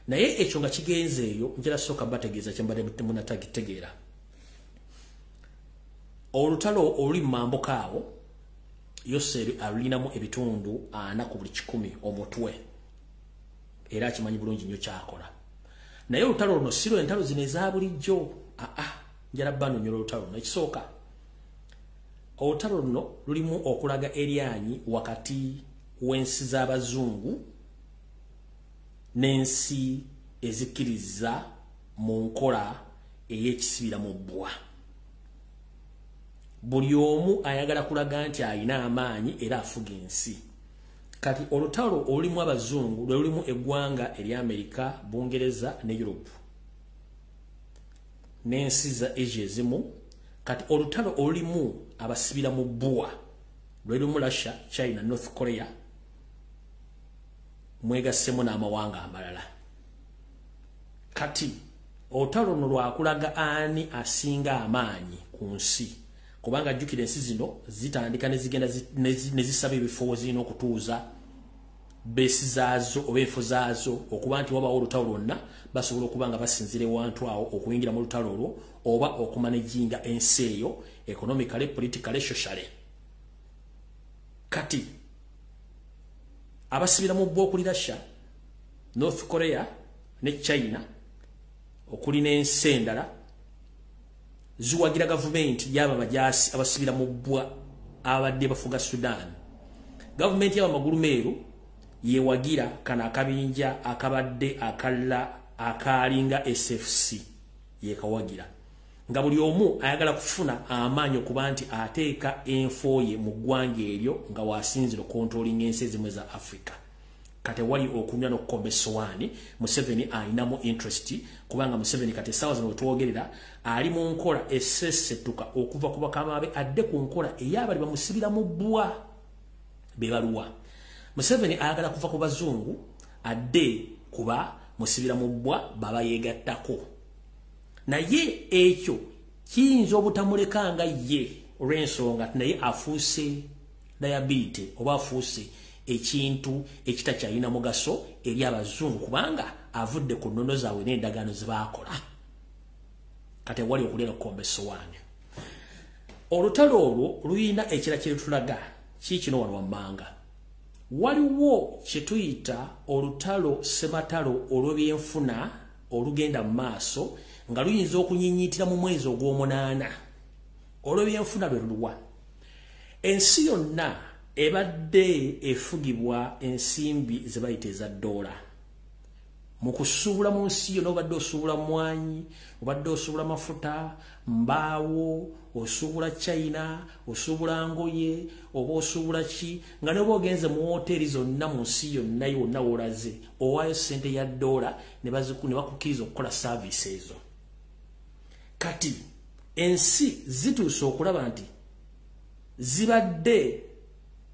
naye ekyo nga kigenzeeyo njala sooka bategeeza kyembadde munatagitegeera olutalo oluli mu mambuka awo yose alinamu ebitundu 4 ku buli 100 omutwe era akimanyi bulungi nnyo kyakola naye olutalo luno siro entalo zino eza bulijjo njala banonyola olutalo luno ekisooka olutalo luno lulimu okulaga eryanyi wakati w'ensi z'abazungu n'ensi ezikiriza mu nkola ey'ekisibira mu bbwa buli omu ayagala kulaga nti ayina amaanyi era afuga ensi kati olutalo olulimu abazungu lwe lulimu eggwanga eri Amerika Bungereza ne Europe n'ensi za Asia ezimu kati olutalo olulimu abasibira mu bbwa lwe lulimu Russia, China, North Korea mwegassemu n'amawanga amalala kati olutalo luno lwakulaga ani asinga amaanyi ku nsi kubanga jjukira ensi zino zitandika nezigenda nezisaba ebifo zirina okutuuza beesi zaazo oba enfo zaazo okuba nti wabawo olutalo lwonna basobola okuba nga basinzira ewantu awo okuyingira mu lutalo olwo oba okumanejinga ensi eyo economically, politically, socially kati abasibira mu bbwa okuli Russia, North Korea ne China okuli n'ensi endala ziwagira gavumenti yaba bajasi abasibira mu bbwa abadde bafuga Sudan gavumenti yaba magulu meeru yewagira kana akabinja akabadde akalla akalinga SFC yekawagira nga buli omu ayagala kufuna amaanyi okuba nti ateeka enfoye mu ggwanga eryo nga wasinzira controlling ensi ezimu za Africa kate wali okunywa n'okukomba essowaani Museveni ayinamu interest kubanga Museveni kati essaawa zino wetwogerera ali mu nkola essesetuka okuva ku bakama be adde ku nkola ey'abali bamusibira mu bbwa be baluwa Museveni ayagala kuva ku bazungu adde kuba musibira mu bbwa baba yeegattako naye ekyo kiyinza obutamulekanga ye olw'ensonga naye afuuse diabetes oba afuuse ekintu ekitakyalina mugaso eri abazungu kubanga avudde ku nnono zaabwe n'endagaano zebaakola kati wali okulera okukomba essowaani olutalo olwo luyina ekira kyerutulaga kiikino wano wammanga waliwo kye tuyita olutalo sematalo olw'ebyenfuna olugenda mu maaso nga luyinza okunyinyiitira mu mwezi ogw'omunaana olw'ebyenfuna lwe luluwa ensi yonna ebadde efugibwa ensimbi ze bayita eza dola mu kusuubula mu nsi yonna obadde osuubula mwanyi obadde osuubula mafuta mbaawo osuubula China osuubula ngoye oba osuubula ki nga ne bwe ogenze mu hoteeri zonna mu nsi yonna yonna wolaze owaayo ssente ya dola ne bakukkiriza okukola saavisi ezo kati ensi zituuse okulaba nti zibadde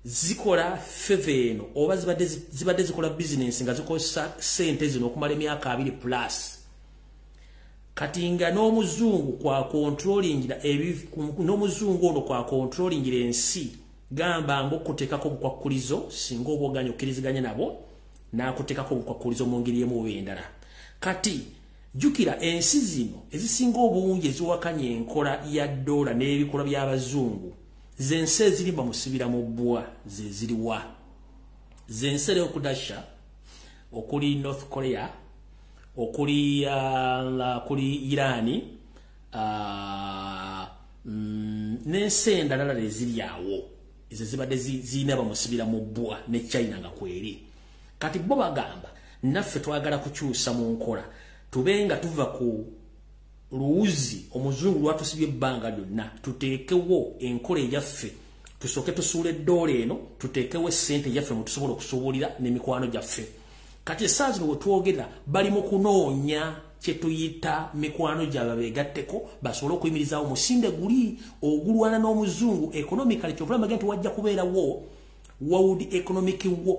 zikola feva eno oba zibadde zikola bizinensi nga zikozesa ssente zino okumala emyaka 2 plus kati nga n'omuzungu kwa controllingira n'omuzungu ono kwa controllingira ensi gamba ng'okuteekako obukwakkulizo singa oba oganya okkiriziganya nabo n'akuteekako obukwakkulizo mu ngeri emu oba endala kati jjukira ensi zino ezisinga obungi eziwakanya enkola ya dola n'ebikola by'abazungu zense eziri bamusibira mu bbwa ze ziriwa zense leo kudasha okuli North Korea okuli Irani n'ensi endala eziri awo ezo zibadde zirina bamusibira mu bbwa ne China nga kweri kati bo bagamba naffe twagala kukyusa mu nkola tubenga tuva ku luuzi omuzungu lwatusibye ebbanga lyonna tuteekewo enkola eyaffe tusooke tusuula edoola eno tuteekewo essente yaffe mu tusobola okusuubulira n'emikwano gyaffe kati essaawa zino wetwogerera bali mu kunoonya kye tuyita mikwano gyabwe beegatteko basobole okuyimirizaawo musinde guli ogulwana n'omuzungu economically kyovulamaga nti wajja kubeerawo world economic war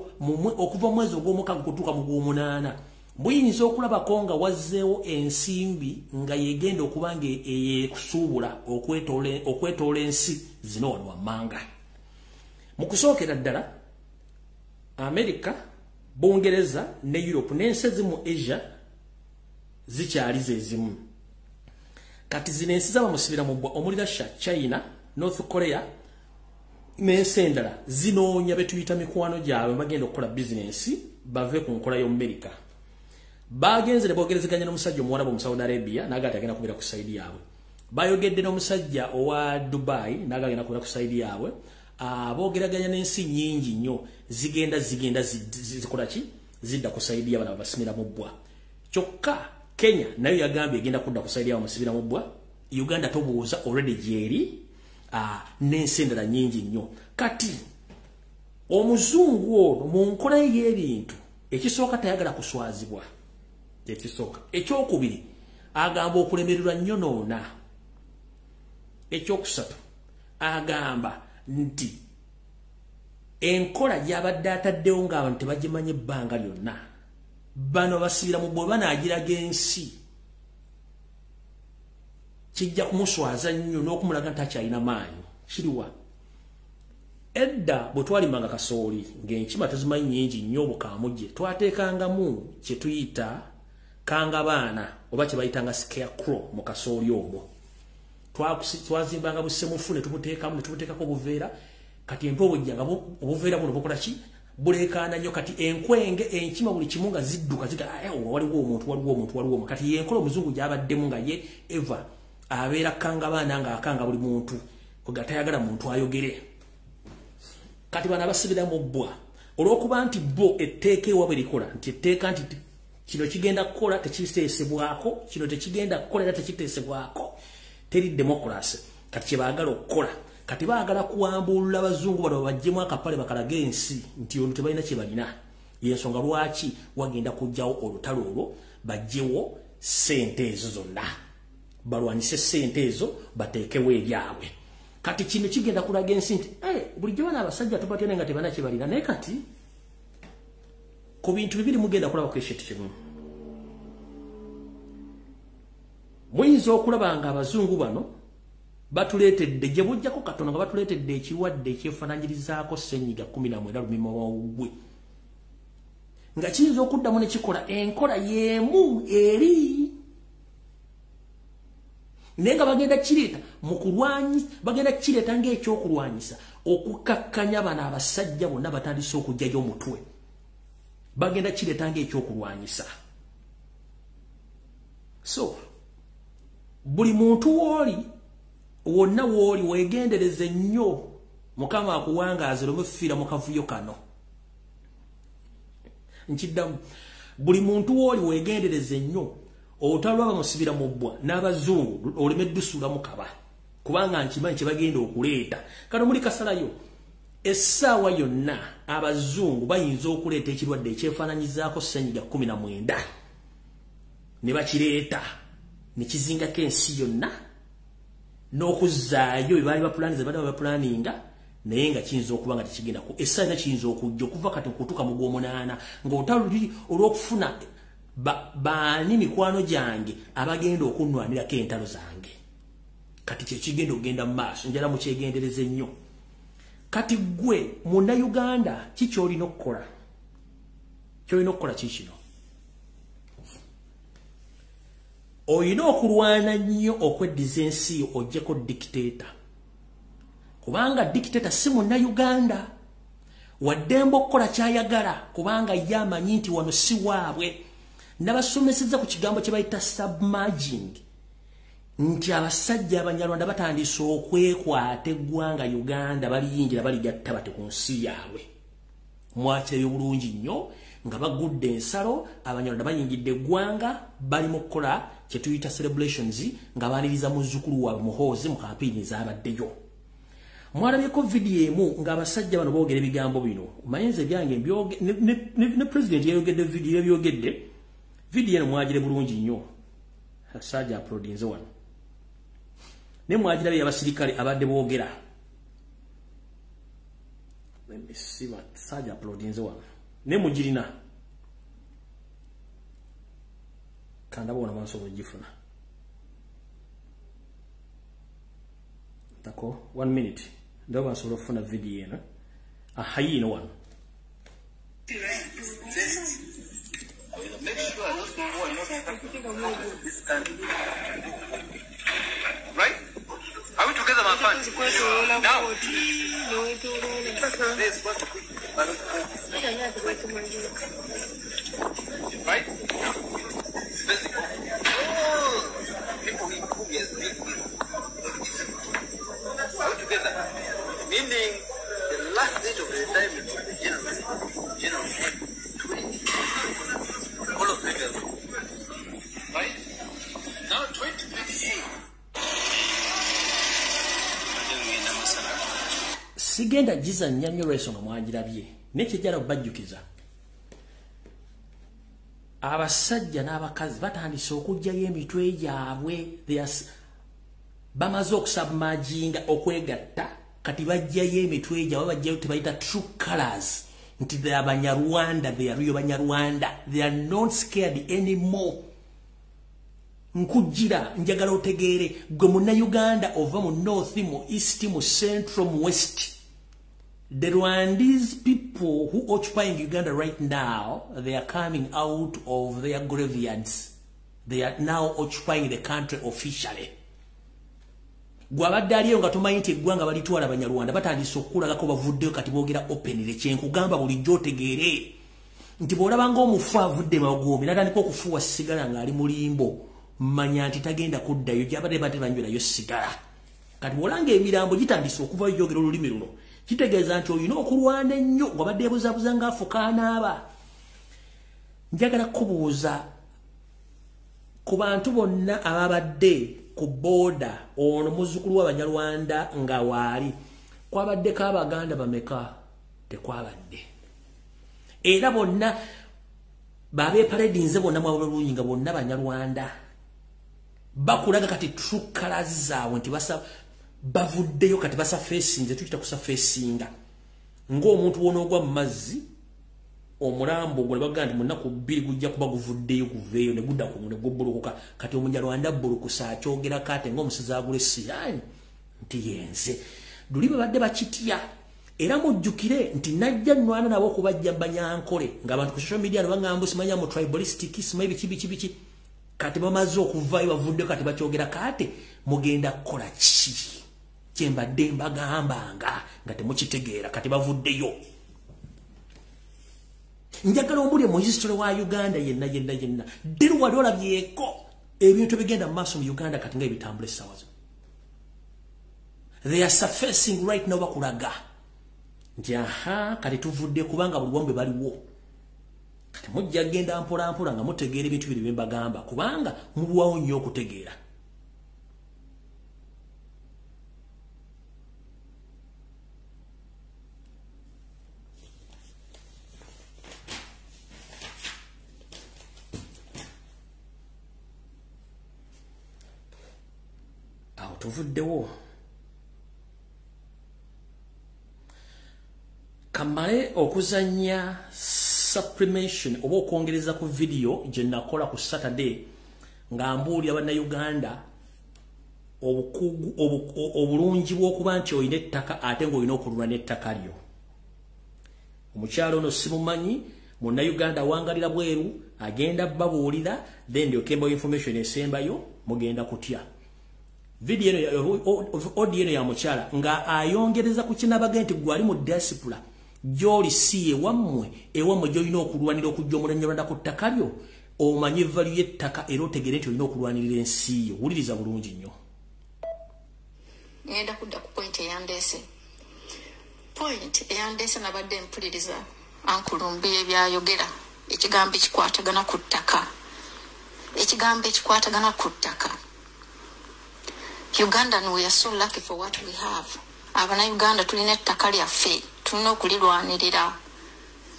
okuva mu mwezi ogw'omukaaga okutuuka mu gw'omunaana Muyinza okulabako nga wazzeewo ensimbi nga yegenda okubanga eyekusuubula okwetoola ensi zino wano wammanga. Mu kusookera ddala America, Bungereza ne Europe n'ensi ezimu Asia zikyali ze zimu. Kati zino ensi z'abamusibira mu bbwa omuli Russia, China, North Korea n'ensi endala zinoonya be tuyita mikwano gyabwe bagenda okukola bizinensi bave ku nkola y'Omumerika. Bagenze ne boogerezeganya n'omusajja omuwarabu mu Saudi Arabia n'agaati agenda kubeera ku sayidi yaabwe. Bayogedde n'omusajja owa Dubai n'agaati agenda kubeera ku sayidi yaabwe. Boogeraganya n'ensi nnyingi nnyo zigenda zikola ki? Zidda ku sayidi y'abana babasimira mu bbwa. Kyokka Kenya nayo yagambye egenda kudda ku sayidi y'abamusibira mu bbwa. Uganda tobuuza already gyeri n'ensi endala nnyingi nnyo. Kati omuzungu ono mu nkola y'ebintu ekisooka tayagala kuswazibwa. Ekisooka. Ekyokubiri agamba okulemererwa nnyo noona. Ekyokusatu agamba nti enkola gy'abadde ataddewo ng'abantu tebagimanye ebbanga lyonna. Bano basibira mu bbwa banaagiraga ensi. Kijja kumuswaza nnyo n'okumulaga nti akyalina maanyi. Kiriwa. Edda bwe twalimanga kasooli ng'enkima tezimanyi nnyingi nnyo obukaamujje twateekangamu kye tuyita kanga baana oba kye bayitanga scarecrow mu kasooli omwo. Twazimbanga busemufu ne tubuteekamu ne tubuteekako obuveera. Kati empewo bwejjanga obuveera buno bukola ki? Buleekaana nnyo. Kati enkwenge enkima buli kimu nga zidduka waliwo omuntu. Kati yenkola omuzungu gy'abaddemu nga ye Eva abeera kanga baana ng'akanga buli muntu nga tayagala muntu ayogere. Kati bana basibira mu bbwa olw'okuba nti bo etteeka ewaabwe likola nti etteeka nti kino kigenda kukola tekiteesebwako, kino tekigenda kukola era tekiteesebwako. Teri democracy. Kati kye baagala okukola. Kati baagala kuwambulula abazungu bano bajjemu akapale bakalage ensi nti ono tebalina kye balina. Y'ensonga lwaki wagenda kujjawo olutalo olwo bajjewo ssente ezo zonna. Balwanyise ssente ezo bateekewo ebyabwe. Kati kino kigenda kulaga ensi nti bulijjo bana abasajja tubatyane nga tebana kye balina. Naye kati ku bintu bibiri mugenda kulaba ku ekintu kimu. Muyinza okulaba nga abazungu bano batuleetedde gye bujjako katono nga batuleetedde ekirwadde ekyefaananyirizaako ssenyiga 19 lumimawawugwe nga kiyinza okuddamu ne kikola enkola y'emu eri naye nga bagenda kireeta mu kulwanyisa, bagenda kireeta ng'ekyokulwanyisa okukakkanya bano abasajja bonna batandise okujjayo omutwe. Bagenda kireeta ng'ekyokulwanyisa. So buli muntu wonna w'oli weegendereze nnyo Mukama akuwangaaze olumufiira mu kavuyo kano. Nkiddamu buli muntu w'oli weegendereze nnyo olutalo abamusibira mu bbwa n'abazungu oleme ddusulamu kaba kubanga nkimanyi kye bagenda okuleeta. Kano muli kasalayo essaawa yonna abazungu bayinza okuleeta ekirwadde ekyefaananyizaako ssenyiga 19 ne bakireeta ne kizingako ensi yonna n'okuzzaayo bye baali bapulaaniza baali bapulaaninga naye nga kiyinza okuba nga tekigendako. Essaawa kiyinza okujja okuva kati okutuuka mu gw'omunaana ng'olutalo luli olw'okufuna baani mikwano gyange abagenda okunnwanirako entalo zange. Kati kye kigenda okugenda mu maaso njala mukyegendereze nnyo. Kati gwe Munnayuganda ki ky'olina okukola? Ky'olina okukola ki kino? Olina okulwana nnyo okweddiza ensi oggyeko dictator. Kubanga dictator si Munnayuganda. Waddemba okukola ky'ayagala kubanga ye amanyi nti wano si waabwe. Nabasomesezza ku kigambo kye bayita submerging nti abasajja Abanyarwanda batandise okwekwata eggwanga Uganda baliyingira baligatta bate ku nsi yaabwe. Mwakirayo bulungi nnyo nga bagudde ensalo Abanyarwanda bayingidde eggwanga bali mu kukola kye tuyita celebrations nga baaniriza muzzukulu waabwe Muhoozi mu kampeyini ezabaddeyo. Mwalabyeko vidiyo emu ng'abasajja bano boogera ebigambo bino. Mayinza ebyange ne president yayogedde vidiyo ebyogedde. Vidiyo eno mwagire bulungi nnyo. Asajja apulodinze wano. Ne mwagirabye abasirikale abadde boogera. Sajja apulodinze wano. Ne mugirina. kanda bona manso bojifuna tako 1 minute ndo basobola okufuna video eno ahayino wano. Make sure those people are not this country. Right? Are we together, my friend? Now. Right? People who is big. Are we together? Meaning the last date of retirement of the general 20. All of figures. Right? Now 2028. Sigenda jiza nyamyo reso mwanjirabye nekijala bajjukiza abasajja n'abakazi batandise okujja yemitwe yaabwe bamaze okusubmerginga okwegatta kati bajja yemitwe yaabwe bajja tebayita true colors nti they are Banyarwanda, they are real Banyarwanda, they are not scared anymore. Nkujira njagala otegeere gwe munna Uganda ova mu north mu east mu central mu west. The Rwandese people who occupying Uganda right now, they are coming out of their graveyards. They are now occupying the country officially. Gwabadde aliyo nga tumanyi nti eggwanga balitwala Banyarwanda batandise okukulagako bavuddeyo kati boogera openly kyenkugamba bulijjo otegeere nti bw'olabanga omufu avudde magoomi natandika okufuuwa sigala ng'ali mulimbo manya nti tagenda kuddayo gyabadde bate banywerayo sigala kati bw'olanga emirambo gitandise okuvayo gyogera olulimi luno kitegeeza nti olina okulwana ennyo wabadde ebuzaabuza ng'afukaanaaba. Njagala kubuuza ku bantu bonna ababadde ku boda ono muzukulu w'Abanyarwanda nga waali kwabadde k'Abaganda bameka tekwabadde era bonna babeeparedinze bonna mwabulungi nga bonna Banyarwanda bakulaga kati true colors zaabwe nti bavuddeyo kati basa facinze tukita kusa facinga ng'omuntu wonoogwa mu mazzi omulambo gwe baganda munaku 2 gujja kuba guvuddeyo kuveeyo ne gudda ku ne gobolokoka kati Omunyarwanda bulukusa akyogera kate ng'omusiza agule siyani nti yenze dulibe badde bakitya era mujjukire nti najja nnwana nabo okubajja Banyankole ng'abantu ku social media bangamba simanya mu tribalistic simaye biki kati bamaze okuvaayo bavuddeyo kati bakyogera kate mugenda kukola ki kyembadde mbagambanga nga temukitegeera kati bavuddeyo. Njagala ombulye mu history wa Uganda yenna dero wali olabyeko ebintu bigenda mu maaso mu Uganda kati nga ebitambula essaawa zino. They are surfacing right now bakulaga nti aha kati tuvudde kubanga buli wambe baliwo kati mujja genda mpola nga mutegeera ebintu biri bye mbagamba kubanga mulwawo nnyo okutegeera. Tuvuddewo kamale okuzanya supplementation oba okwongereza ku video gye nakola ku Saturday nga mbuulira Bannayuganda obulungi bw'okuba nti olina ettaka ate ng'olina okulula n'ettaka lyo. Omukyalo ono simumanyi Munnayuganda awangalira bweru agenda babuulira then ndyokemba information esembayo mugenda kutya. Video audio ya mukyala nga ayongereza ku kinabaga nti gwali mu diaspora gyoli siye wammwe ewamwe gyolina okulwanira okujja Omulanyarwanda ku ttaka lyo omanyi value y'ettaka era otegere nti olina okulwanirira ensi yo. Wuliriza bulungi nnyo. Ngenda kudda ku point eyandese. Point eyandese nabadde mpuliriza Lumbuye byayogera ekigambo ekikwatagana ku ttaka. Ekigambo ekikwatagana ku ttaka. Ugandan, we are so lucky for what we have. Abana Uganda tulina ettaka lyaffe tulina okulirwanirira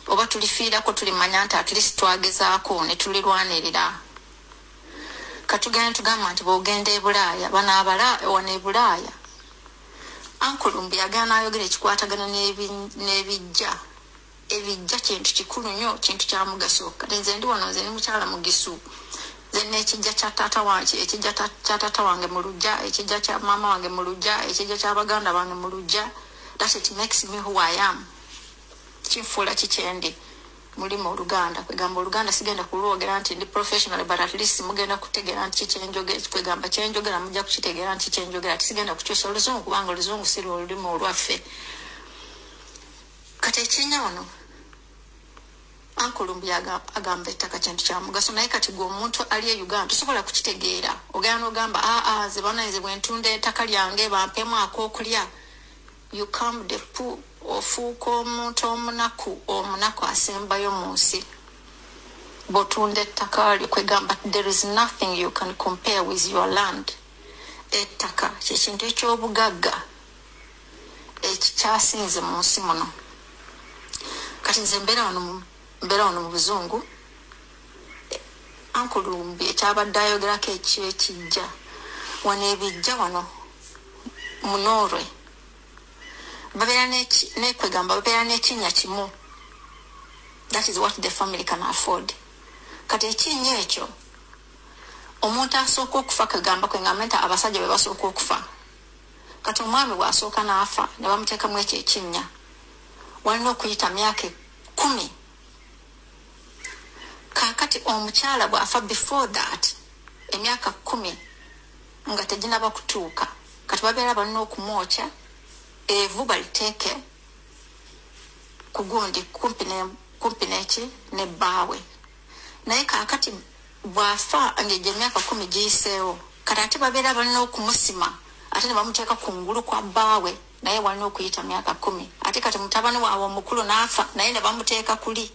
oba tulifiirako tulimanya nti at least twagezaako ne tulirwanirira. Katugenda tugamba nti bw'ogenda e Bulaaya banaabala wano e Bulaaya Lumbuye agenda n'ayogera ekikwatagana n'ebijja. Ebijja kintu kikulu nnyo, kintu kya mugaso. Kati nze ndi wano nze ndi mukyala Mugisu zenne ekijja kya taata wange ekijja kya taata wange mu luggya ekijja kya mama wange mu luggya ekijja kya baganda bange mu luggya. That it makes me who I am. Kinfuula kikyendi muli mu Luganda kwegamba Oluganda sigenda kulwogera nti ndi professional but at least mugenda kutegeera nti kyenjogera kwegamba kyenjogera mujja kukitegeera nti kyenjogera tisigenda kukyusa Oluzungu kubanga Oluzungu si lulimi olwaffe. Kati ekinya wano Uncle Lumbuye agamba ettaka kintu kya mugaso naye kati gwe omuntu ali e Uganda tosobola kukitegeera ogenda ogamba ze banayize bwe ntunda ettaka lyange bampemu ak'okulya. You come the poo ofuuka omuntu omunaku asembayo mu nsi bw'otunda ettaka lyo kwegamba there is nothing you can compare with your land. Ettaka kyekintu eky'obugagga ekikyasinze mu nsi muno. Kati nze mbeera wano mu Buzungu Uncle Lumbuye ekyabadde ayogerako ekijja wano ebijja wano mu Norway babeera nekwegamba babeera n'ekinnya kimu. That is what the family can afford. Kati ekinnya ekyo omuntu asooka okufa kwegamba nti abasajja be basooka okufa. Kati omwami bw'asooka n'afa ne bamuteekamu ekyo ekinnya walina okuyita myaka 10. Kakati omukyala bw'afa before that emyaka 10 nga teginaba kutuuka kati babeera balina okumwokya evu baliteeke ku gundi kumpi n'eki ne bbaawe. Naye kakati bw'afa ng'egyo emyaka 10 giyiseewo kati ate babeera balina okumusima ate ne bamuteeka ku ngulu kwa bbaawe naye walina okuyita myaka 10. Ate kati mutabani waabwe omukulu n'afa naye ne bamuteeka kuli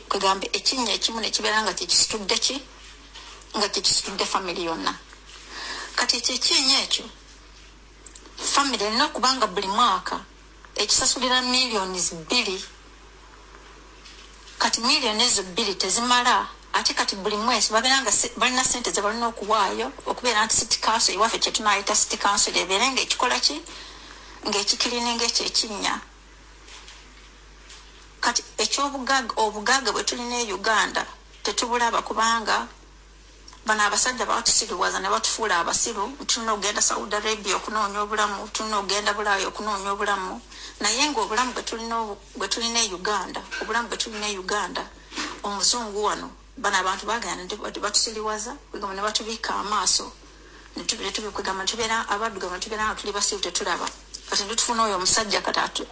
kwegambe ekinnya ekimu ne kibeera nga kyekisitudde family yonna. Kati ekyo ekinnya ekyo family erina okubanga buli mwaka ekisasulira millions 2. Kati millions ezo 2 tezimala ate kati buli mwezi babeera nga balina sente ze balina okuwaayo okubeera nti city council ewaffe kye tunaayita city council ebeere ng'ekikola ki ng'ekikirininga ekyo ekinnya. Kati obugagga bwe tulina e Uganda tetubulaba kubanga bano abasajja batusiriwaza ne batufuula abasiru. Tulina okugenda Saudi Arabia okunoonya obulamu, tulina okugenda Bulaaya okunoonya obulamu, naye ng'obulamu bwe tulina e Uganda, obulamu bwe tulina e Uganda omuzungu wano bano abantu bagenda ne batusiriwaza kwegamba ne batubiika amaaso kwegamba tubeera abaddugavu ne tubeera nga tuli basiru tetulaba. Kati tufuna oyo omusajja kati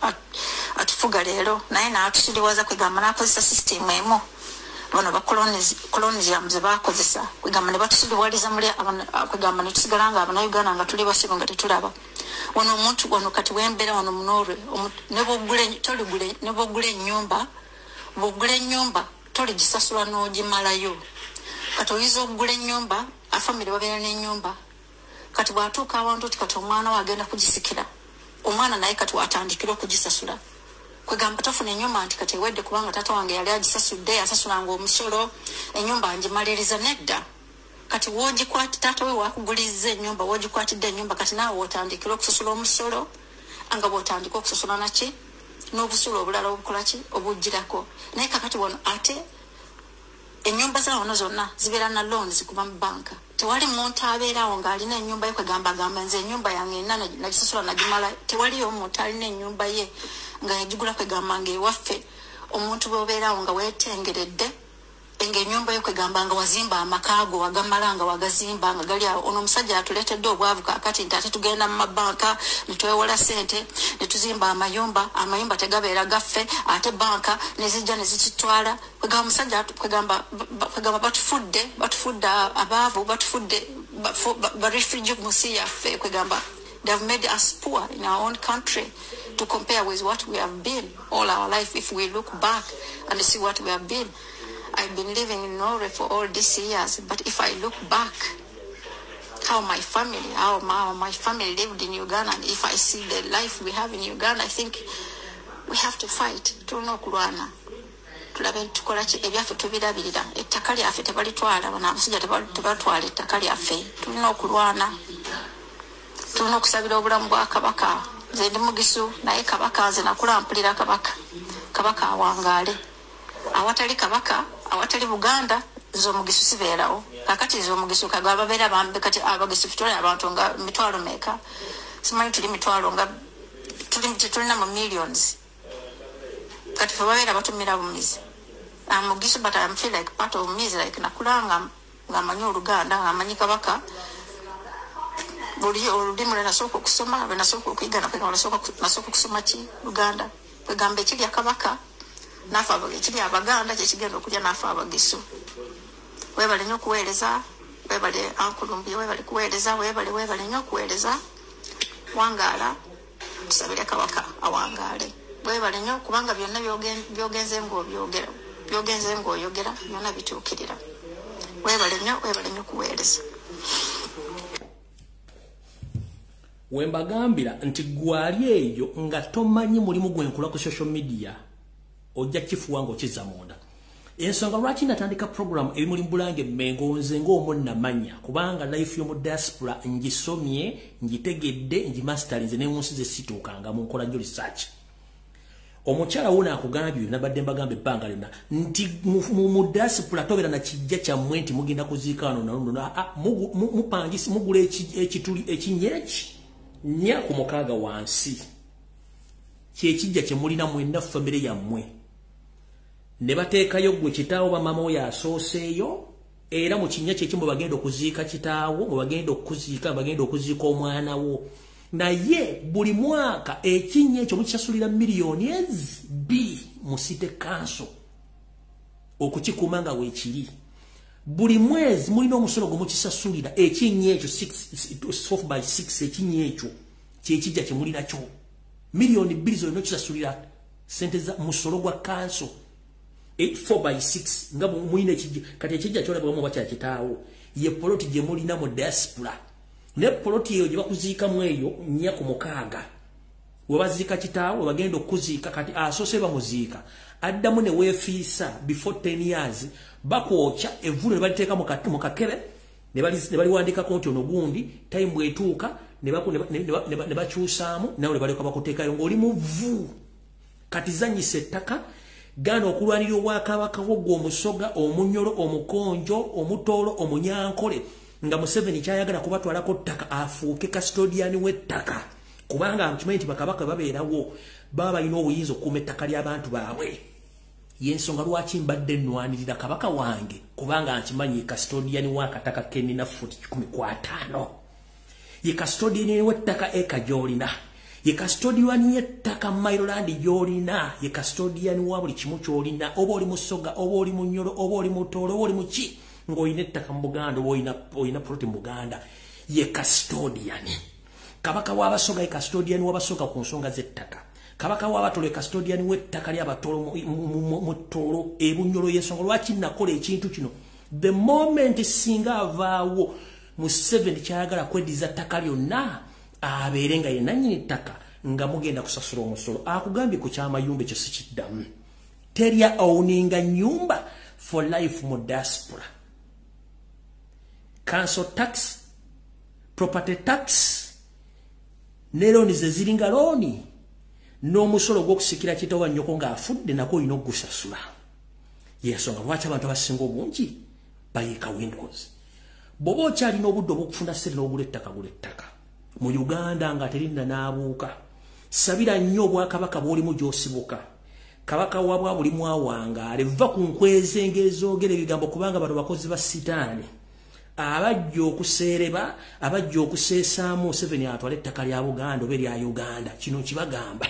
atufuga leero naye n'atusiriwaza kwegamba n'akozesa system emu bano colonialism ze bakozesa kwegamba ne batusiriwaliza muli kwegamba ne tusigala nga Abannayuganda nga tuli basiru nga tetulaba. Wano omuntu wano kati wembeera wano mu Norway ne bw'ogula ennyumba toliggisasula n'ogimalayo. Kati oyinza okugula ennyumba afamire babeera n'ennyumba kati bw'atuuka awantu ti kati omwana we agenda kugisikira omwana naye kati watandikira okugisasula kwegamba tofuna ennyumba nti kati ewedde kubanga taata wange yali agisasudde asasulanga omusolo ennyumba ngimaliriza nedda. Kati woogikwati taata we wakugulizza ennyumba woogikwatidde ennyumba kati naawe wotandikira okusasula omusolo nga bw'otandika okusasula naki n'obusulo obulala obukola ki obujjirako. Naye kakati wano ate ennyumba z'awano zonna zibeera na loans kuba mu banka. Tewali muntu abeerawo ng'alina ennyumba ye kwegamba agamba nze ennyumba yange enna nagisasula nagimala. Tewaliyo omuntu alina ennyumba ye nga yagigula kwegamba ng'ewaffe omuntu bw'obeerawo nga weetengeredde ng'ennyumba yo kwegamba nga wazimba amaka go wagamala nga wagazimba nga gali awo. Ono omusajja atuleetedde obwavu kaakati nti ate tugenda mu mabanka ne twewola ssente ne tuzimba amayumba tegabeera gaffe ate banka ne zijja ne zikitwala. Kwegamba omusajja kwegamba batufudde abaavu batufudde barefugee mu nsi yaffe kwegamba they have made us poor in our own country to compare with what we have been all our life. If we look back and see what we have been, I've been living in Norway for all these years, but if I look back how my family lived in Uganda, and if I see the life we have in Uganda, I think we have to fight. Tulina okulwana tulabe tukola ki ebyaffe tubirabirira. Ettaka lyaffe tebalitwala bano abasajja tebatwala ettaka lyaffe. Tulina okulwana, tulina okusabira obulamu bwa Kabaka. Nze ndi mugisu naye Kabaka nze nakula mpulira Kabaka awangaale. Awatali Kabaka awatali Buganda z'omugisu sibeerawo kakati z'omugisu kaga ababeera bambe kati abagisu tutwala abantu nga mitwalo meka simanyi tuli mitwalo nga tulina mu millions kati fe babeera batumira bumizi mugisu but I feel like part of me is like nakulanga ngamanyi Oluganda ngamanyi Kabaka buli olulimi nasooka okusoma nasooka okuyiga nasooka okusoma ki Luganda kwegamba ekirya Kabaka nafa ekirya Abaganda kyekigenda okujja nafa Abagisu webale nnyo okuweereza webale Lumbuye webale kuweereza webale nnyo okuweereza wangaala tusabire Kabaka awangaale webale nnyo kubanga byonna byogenze ng'oyogera byonna bituukirira webale nnyo kuweereza wembagambira nti gwali eyo nga tomanyi mulimu gwenkola ku social media ojja kifuwa ng'okiza munda ensonga lwaki natandika program ebimuli mbulange Mmengo nze ng'omunnamanya kubanga life y'omu diaspora ngisomye ngitegedde ngimasterinze n'ensi ze situukanga mu nkola nnyo research omukyala wona akugambye nabadde mbagambe ebbanga lyonna nti mu diaspora tobeera na kijja kyammwe nti mugenda kuziika wano naluno mupangisi mugula ekituli ekinyeki nya ku mukaaga wansi kyekijja kye mulina mwenna famire yammwe ne bateekayo gwe kitaawo bamama oyo asooseeyo era mu kinnya kyekimu bagenda okuziika kitaawo mwe bagenda okuziika bagenda okuziika omwana wo naye buli mwaka ekinnya ekyo mukisasulira miliyoni B mu city council okukikuuma nga weekiri buli mwezi mulina omusolo gwe mukisasulira ekinnya ekyo 4/6 ekinnya ekyo kyekijja kye mulina kyo miliyoni 2 zolina okisasulira sente za musolo gwa council 4/6 nga mulina ekijja kati ekijja kyolabwamu bakya kitaawo ye poloti gye mulina mu diaspora ne poloti eyo gye bakuziikamu eyo nnya ku mukaaga we baziika kitaawo bagenda okuziika kati asoose bamuziika addamu ne weefiisa before 10 years bakwokya evvulo ne baliteeka mu kakebe ne baliwandikako nti ono gundi time bwetuuka ne bakyusaamu nawe ne baleka bakuteekayo ng'oli mu vvu kati zanyisa ettaka gana okulwanirira obwakabaka bwo omusoga omunyolo omukonjo omutoolo omunyankole nga Museveni kyayagala kubatwalako ttaka afuuke custodian w'ettaka kubanga akimanyi nti bakabaka babeerawo baba balina obuyinza okukuuma ettaka ly'abantu baabwe yensonga lwaki mbadde nnwanirira kabaka wange kubanga nkimanyi custodian w'akataka kenina futi 15 ye custodian w'ettaka eka gy'olina ye custodian y'ettaka Maryland gy'olina ye custodian wa buli kimu ky'olina oba oli musoga oba oli munyolo oba oli mutoolo oba oli muki ng'olina ettaka mu Buganda oba olina proti mu Buganda ye custodian kabaka w'abasoga ye custodian w'abasoga ku nsonga z'ettaka kabaka w'abatolo ye custodian w'ettaka ly'abatolo mu ttolo ebunyolo y'ensonga lwaki nakola ekintu kino the moment singa avaawo Museveni kyayagala kweddiza ttaka lyonna abeere nga ye nannyini ttaka nga mugenda kusasula omusolo akugambye ku kyamayumba ekyo sikiddamu terya owninga nyumba for life mu diaspora council tax property tax ne looni ze ziringa looni n'omusolo gw'okusikira kitaawo nnyoko ng'afudde nako olina okugusasula yensonga lwaki abantu abasinga obungi bayiika windows bw'oba okyalina obudde obw'okufuna ssente n'ogula ettaka gula ettaka mu Uganda nga terinna n'abuuka sabira nnyo obwakabaka bw'olimu gy'osibuka kabaka wabwa buli mwawangaale va ku nkweze ng'ezoogera ebigambo kubanga bano bakozi ba sitaani abajja okuseereba abajja okuseesaamu Museveni atwala ettaka lya Buganda oba erya Uganda kino kibagamba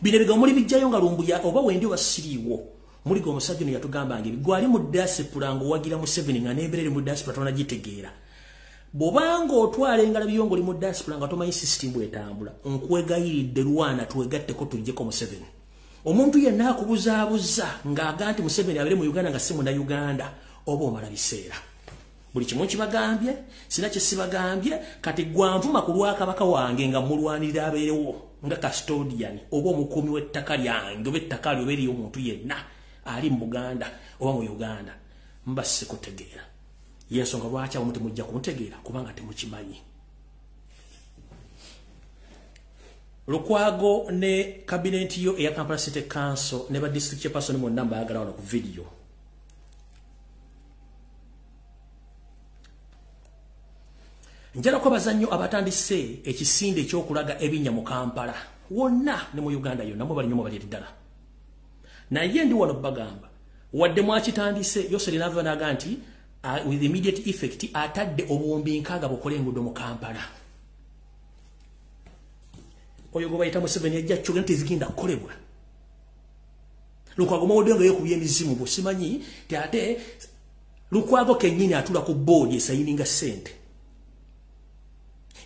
bino ebigambo muli bijjayo nga Lumbuye oba wendi oba siriiwo muliga omusajja ono yatugamba nga gwali mu diaspora ng'owagira Museveni nga n'embeera eri mu diaspora tonagitegeera bw'obanga otwala engalabi yo ng'oli mu diaspora nga tomanyi system bw'etambula nkwegayiridde lwana twegatteko tuggyeko Museveni omuntu yenna akubuzaabuza ng'aga nti Museveni abeere mu Uganda nga si munnauganda oba omala biseera buli kimu kibagambye sina kye sibagambye kati gwanvuma ku lwakabaka wange nga mulwanirira abeerewo nga custodian oba omukuumi w'ettaka lyange oba ettaka lyo oba eriyo omuntu yenna ali mu Buganda oba mu Uganda mba sikutegeera yensonga lwaki abamu temujja kuntegeera kubanga temukimanyi Lukwago ne cabinet yo eya Kampala City Council ne ba district chairperson mu namba yagala wano ku video Njala kwa bazannyo abatandise ekisinde ekyokulaga ebinya mu Kampala wonna ne mu Uganda yonna mwe bali nnyo bali ddala. Naye ndi wano bagamba wadde mwakitandise Yoseri nava naga nti with immediate effect atadde obuwumbi nkaaga bukole enguudo mu Kampala. Oyo gobayita Museveni yajja kyogera nti zigenda kukolebwa. Lukwago mawodde yekubye emizimu bosimanyi ti ate Lukwago kennyini atula ku board esayininga ssente.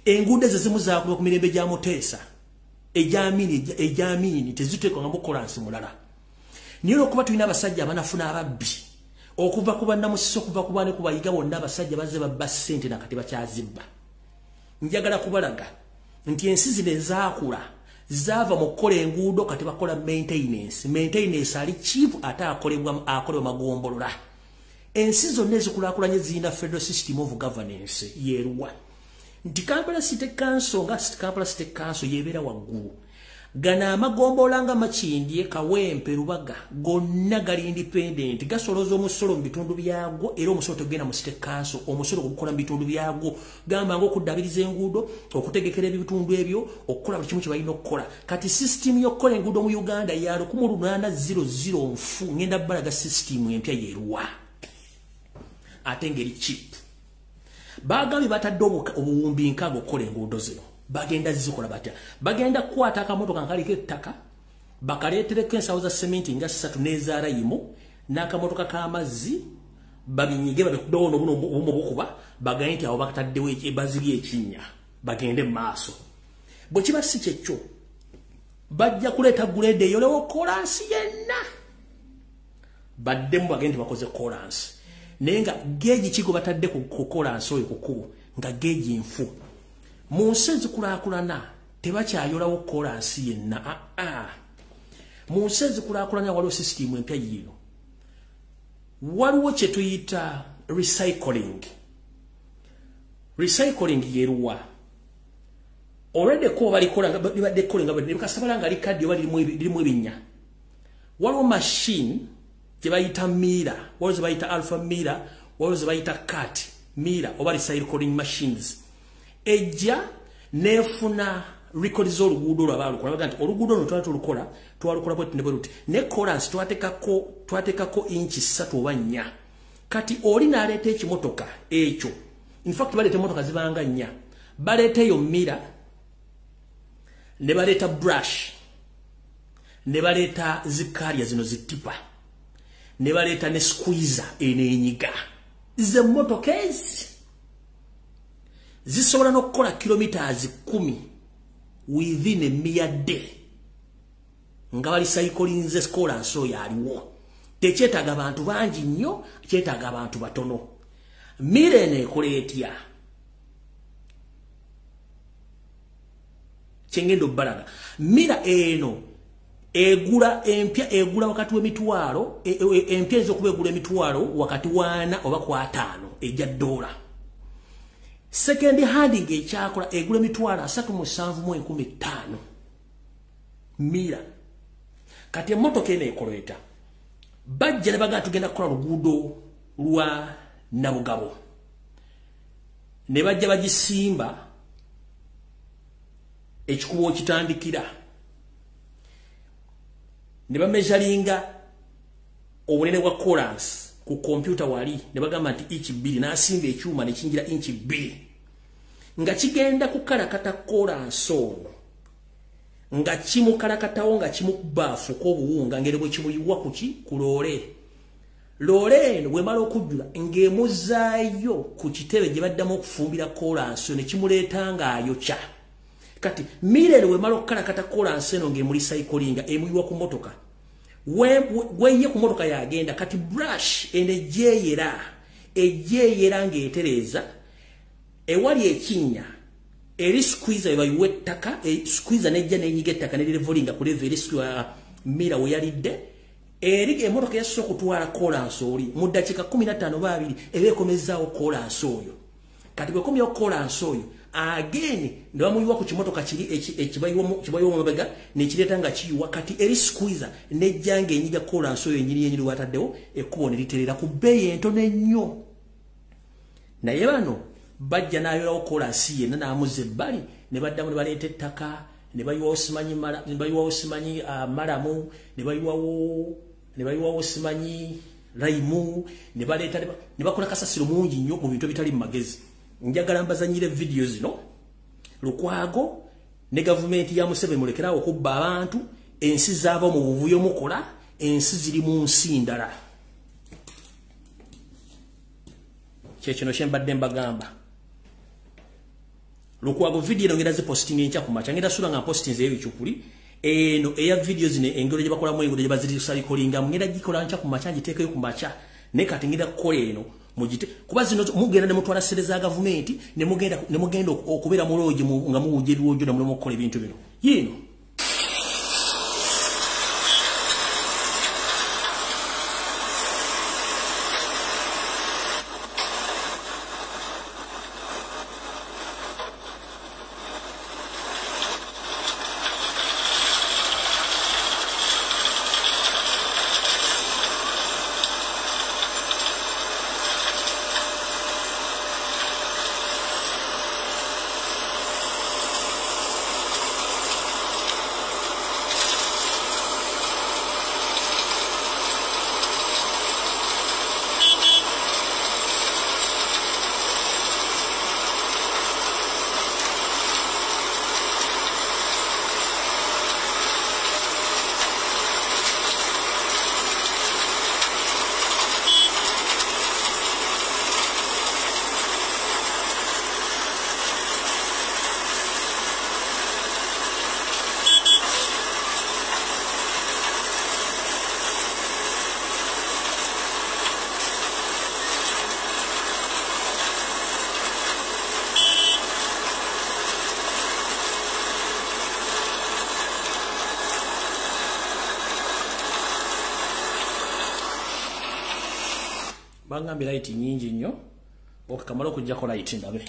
Enguudo ezimu zaakulwa ku mirembe gya Muteesa ejamini teziteekwa nga mukolansi mulala. Niyo okuba tulina abasajja abanafuna ababbi okuva ku bannamusiso okuva ku baane ku bayiga bonna abasajja bazze babba ssente nakati bakyazibba. Njagala kubalaga nti ensi zino ezaakula zaava mu kukola enguudo kati bakola maintenance. Maintenance ali cheap ate akolebwa magombolola. Ensi zonna ezikulaakulanye zirina federal system of governance yeeruwa. Nti Kampala City Council nga Kampala City Council yebeera waggulu. Gana amagombola nga Makindye, Kawempe, Lubaga gonna gali independent gasoloza omusolo mu bitundu byago era omusolo tegenda mu City Council omusolo gukola mu bitundu byago gamba ngo okuddabiriza enguudo okutegekera ebitundu ebyo okukola buli kimu kye balina okukola. Kati system y'okukola enguudo mu Uganda ya 1800 nfu ngenda balaga system empya yeeruwa ate ngeri cheap. Bagambye batadde obuwumbi nkaaga okukola enguudo zino. Bagenda zikola batya? Bagenda kukwata akamotoka nkaliko ettaka bakaleetereko ensawo za sementi nga 3 n'ezaalayimu n'akamotoka k'amazzi babinyige babikubewo n'obumu bukuba bagambye nti awo bakataddewo bazibye ekinnya bagende mu maaso. Bwe kiba si kyekyo bajja kuleeta grade eyolewo kolansi yenna baddemu bagende bakoze kolansi naye nga geegi kigo batadde ku kolansi oyo ku kkubo nga geegi nfu. Mu nsi ezikulaakulana tebakyayolawo kolansi yenna. Mu nsi ezikulaakulana waliwo sisitimu empya yino. Waliwo kye tuyita recycling. Recycling yeeruwa. Already ko balikola nga bibadde kolinga bwe bikasabala nga likaddi oba lirimu ebinnya. Waliwo machine gye bayita mira, waliwo ze bayita alpha mira, waliwo ze bayita cat mira oba recycling machines. Ejja nefuna record z'oluguudo lwabaalukola baga nti oluguudo no twatulukola bwe ruti ne chorus twatekako inchi 3 oba 4. Kati oli n'aleeta ekimotoka ekyo. In fact baleeta emotoka zibanga 4. Baleeta eyo mira ne baleeta brush ne baleeta zikaria zino zitipa ne baleeta ne squeezer enenyiga. Ze motoka ezi zisobola n'okukola kilometers 10 within a mere day. Nga bali cyclinze skola nso yaliwo. Tekyetaaga abantu bangi nnyo, kyetaaga abantu batono. Mire ne koletya. Kyengendo balaga. Mira eno egula empya egula wakati w'emitwalo empya ezokuba egula emitwalo wakati wa 4 oba kwa 5 ejja $. Second hand ng'ekyakola egula emitwalo 3,715 mira. Kati emmotoka eno ekoleeta bajja ne bagaa tugenda kukola luguudo lwa Nabugabo ne bajja bagisimba ekikubo kitandikira ne bameasuringa obunene bwa clearance ku computer wali ne bagamba nti inch 2 n'asimba ekyuma ne kingira inch 2 nga kigenda kukalakata clearance ono nga kimukalakatawo nga kimukubaafu k'obuwunga ngere bwe kimuyiwa ku loole eno bwemala okujjula ng'emuzaayo ku kitebe gye baddamu okufumbira clearance ne kimuleeta ng'ayokya. Kati mire eno bwemala okukalakata clearance eno ng'emuli cyclinga emuyiwa ku motoka weye ku motoka yagenda kati brush ene ejjeeyera ng'etereeza ewali ekinnya eri squeezer ebayiwa ettaka squeezer nejja n'enyiga ettaka nerirevolinga ku level mira we yalidde eri emotoka yasoose okutwala clearance oli mu ddakiika 15 oba 2 eba ekomezaawo clearance oyo. Kati bwekomyawo clearance oyo again ne bamuyiwa ku kimotoka kiri ekibayiwa mu mabega nekireeta nga kiyiwa kati eri squeezer nejja ng'enyiga clearance oyo enyiri wataddewo ekkubo ne literera ku bbeeyi entono ennyo. Naye bano bajja nayo okolasi yenna namuze bali ne baddamu ne baleeta ettaka ne bayiwa osimanyi malamu ne bayiwa osimanyi raimu ne baleeta ne bakola kasasiro mungi nnyo mu bintu bitali mu magezi. Njagala mbazanyire video zino Lukwago ne gavumenti ya Museveni mulekerawo okubba abantu, ensi zaava mu buvuyo mukola, ensi ziri mu nsi ndala. Kyekino kyembadde mbagamba. Lukwago video eno ngenda ziposting enkya ku makya, ngenda sula nga posting eyo chukuli eno eya video zino engero gye bakola mu engero gye baziri kolinga ngenda gikola nkya ku makya ngiteekeyo ku makya ne kati ngenda kukola eno mujite kuba zino mugenda ne mutwala sereza gavumenti ne mugenda okubeera mulooji nga muwuje biwojo na mulimo okukola ebintu bino yino. Bangambi light nyingi nnyo okakamala okujja ko light ndabe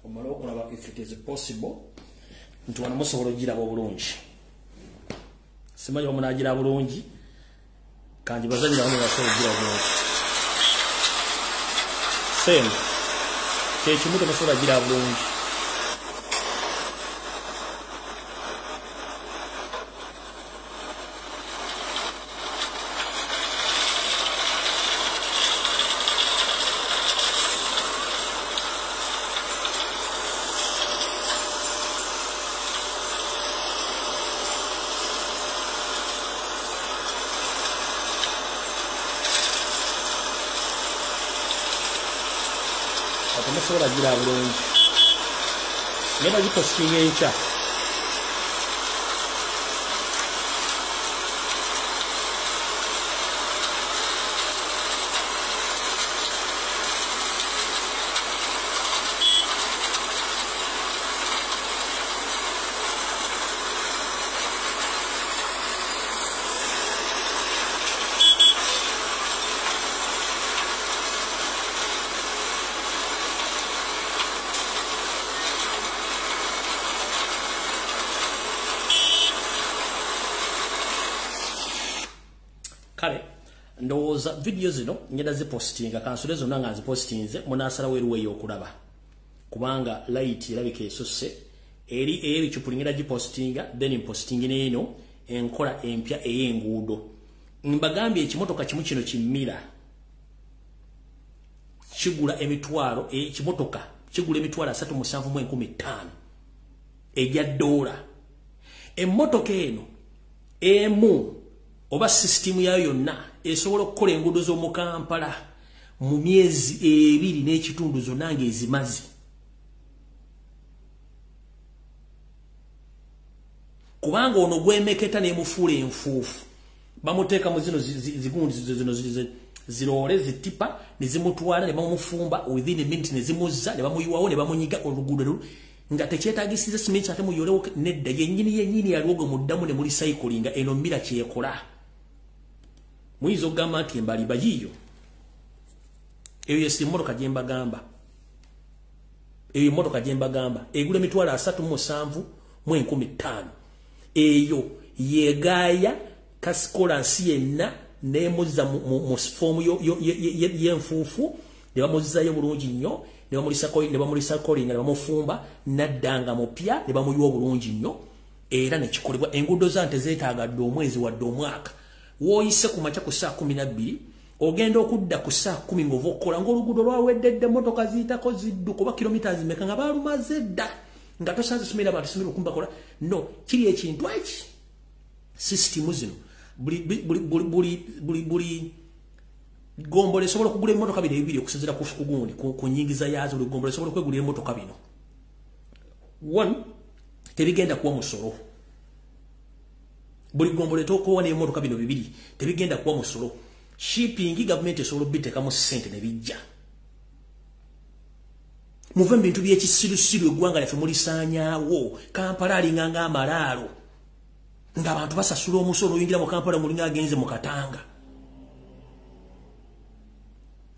omala okulaba if it is possible nti wana musobola ogiraba obulungi simanyi omunaagira bulungi kanji bazanyira wano basobola ogira bulungi same kyekimu temusobola gira bulungi. Musobola gira bulungi neba gipostinga enkya kale ndowooza video zino ngenda zipostinga kansule zonna nga zipostinze munasala weruwe yokulaba kubanga light erabika esusse eri ebicupu ngenda gipostinga then impostingi neeno enkola empya ey'enguudo mbagambye ekimotoka kimu kino kimmira kigula emitwalo ekimotoka kigula emitwalo 3,715 ejja $. Emmotoka eno emu oba system yayo yonna esobola okukola enguudo z'omu Kampala mu myezi 2 n'ekitundu zonna ng'ezimaze. Kubanga ono gwemeketa n'emufuula enfuufu bamuteeka mu zino zigundi zino ziroole zitipa ne zimutwala ne bamufumba within a minute ne zimuzza ne bamuyiwawo ne bamunyiga oluguudo nga tekyetaagisiza simenti ate muyolewo nedda yennyini yaliwo muddamu ne muli cycling eno mmira kyekola. Muyinza okugamba nti embaliba yiyo eyo yesi emmotoka gye mbagamba egula emitwalo 3,715 eyo yegaaya kasikolansi yenna ne muzza mu form yenfuufu ne bamuzzayo bulungi nnyo ne bamulisa kolinga ne bamufumba naddanga mupya ne bamuywa obulungi nnyo era ne kikolebwa enguudo zante zeetaagadde omwezi wadde omwaka wooyise ku makya ku saa 12 ogenda okudda ku saa 10 ng'ova okukola ng'oluguudo lwaweddedde motoka ziyitako zidduka oba kilomita zimeka nga baalumaze dda nga tosanze somera abantu somera okumbakola no kiri ekintu eki system zino buli gombole sobola kugula emotoka bibiri okusinzira ku gundi ku nyingiza yazo buli gombole sobola kwegulira emotoka bino one tebigenda kuwa musoro buli gombole tokowa ne emotoka bino bibiri tebigenda kuwa musoro shipping government esobola biteka mu sente ne bijja muve mu bintu by'ekisirusiru eggwanga lyaffe mulisaanyaawo Kampala alinganga amalaalo ng'abantu basasula omusolo oyingira mu Kampala mulinga agenze mu Katanga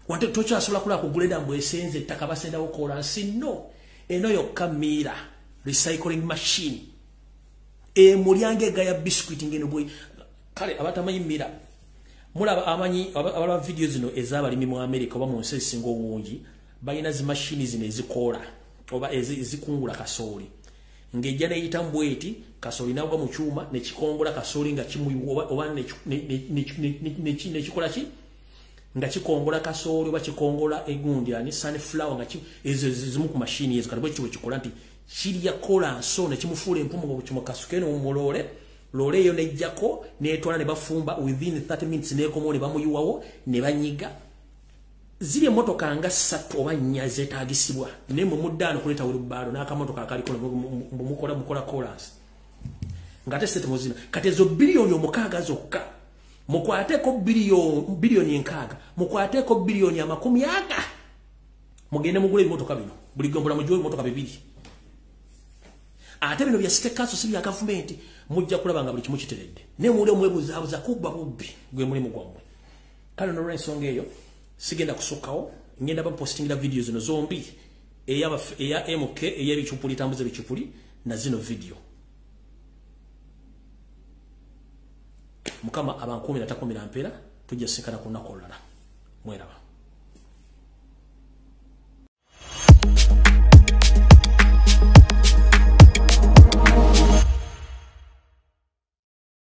wante tokyasobola kula kugula edambu esenze ettaka basendawo kolansi no eno yokka miira recycling machine mulyange egaya biscuit ngeno bwe kale abatamanyi miira mulaba amanyi abalaba video zino ez'abalimi mu America oba mu nsi ezisinga obungi balina zi machine zino ezikola oba ezikungula kasooli ng'ejja neyita mbweti kasooli nawuga mu kyuma nekikongola kasooli nga kimuyiwa oba nekikola ki nga kikongola kasooli oba kikongola egundi ani sunflower nga ezo zimu ku machine ezo kati bwe kikola nti kirya kola nso ne kimufuula empumu nga bwe kasukeno omulole lole eyo nejjako netwala ne bafumba within 30 minutes nekomo ne bamuyiwawo ne banyiga ziri emotoka nga 3 oba 4 zeetaagisibwa ne mu muddano kuleta wulubalo n'akamotoka akaliko mukola chorus nga tesete muzina kati ezo biliyoni 6 zokka mukwateko biliyoni 6 mukwateko biliyoni 40 mugende mugule emotoka bino buli gombola mujiwe emotoka bibiri ate bino bya stekaso si bya government mujja kulaba nga buli kimu kiteredde ne mule omwebuzabuza kubba bubbi gwe mulimu gwammwe kale no ensonga eyo sigenda kusukkawo ngenda bapostingira videos zino zombi eya MK eyebichupuli tambuze bichupuli na zino video mukama abankumi na takumi na mpera tujja sikana kunako olala mweraba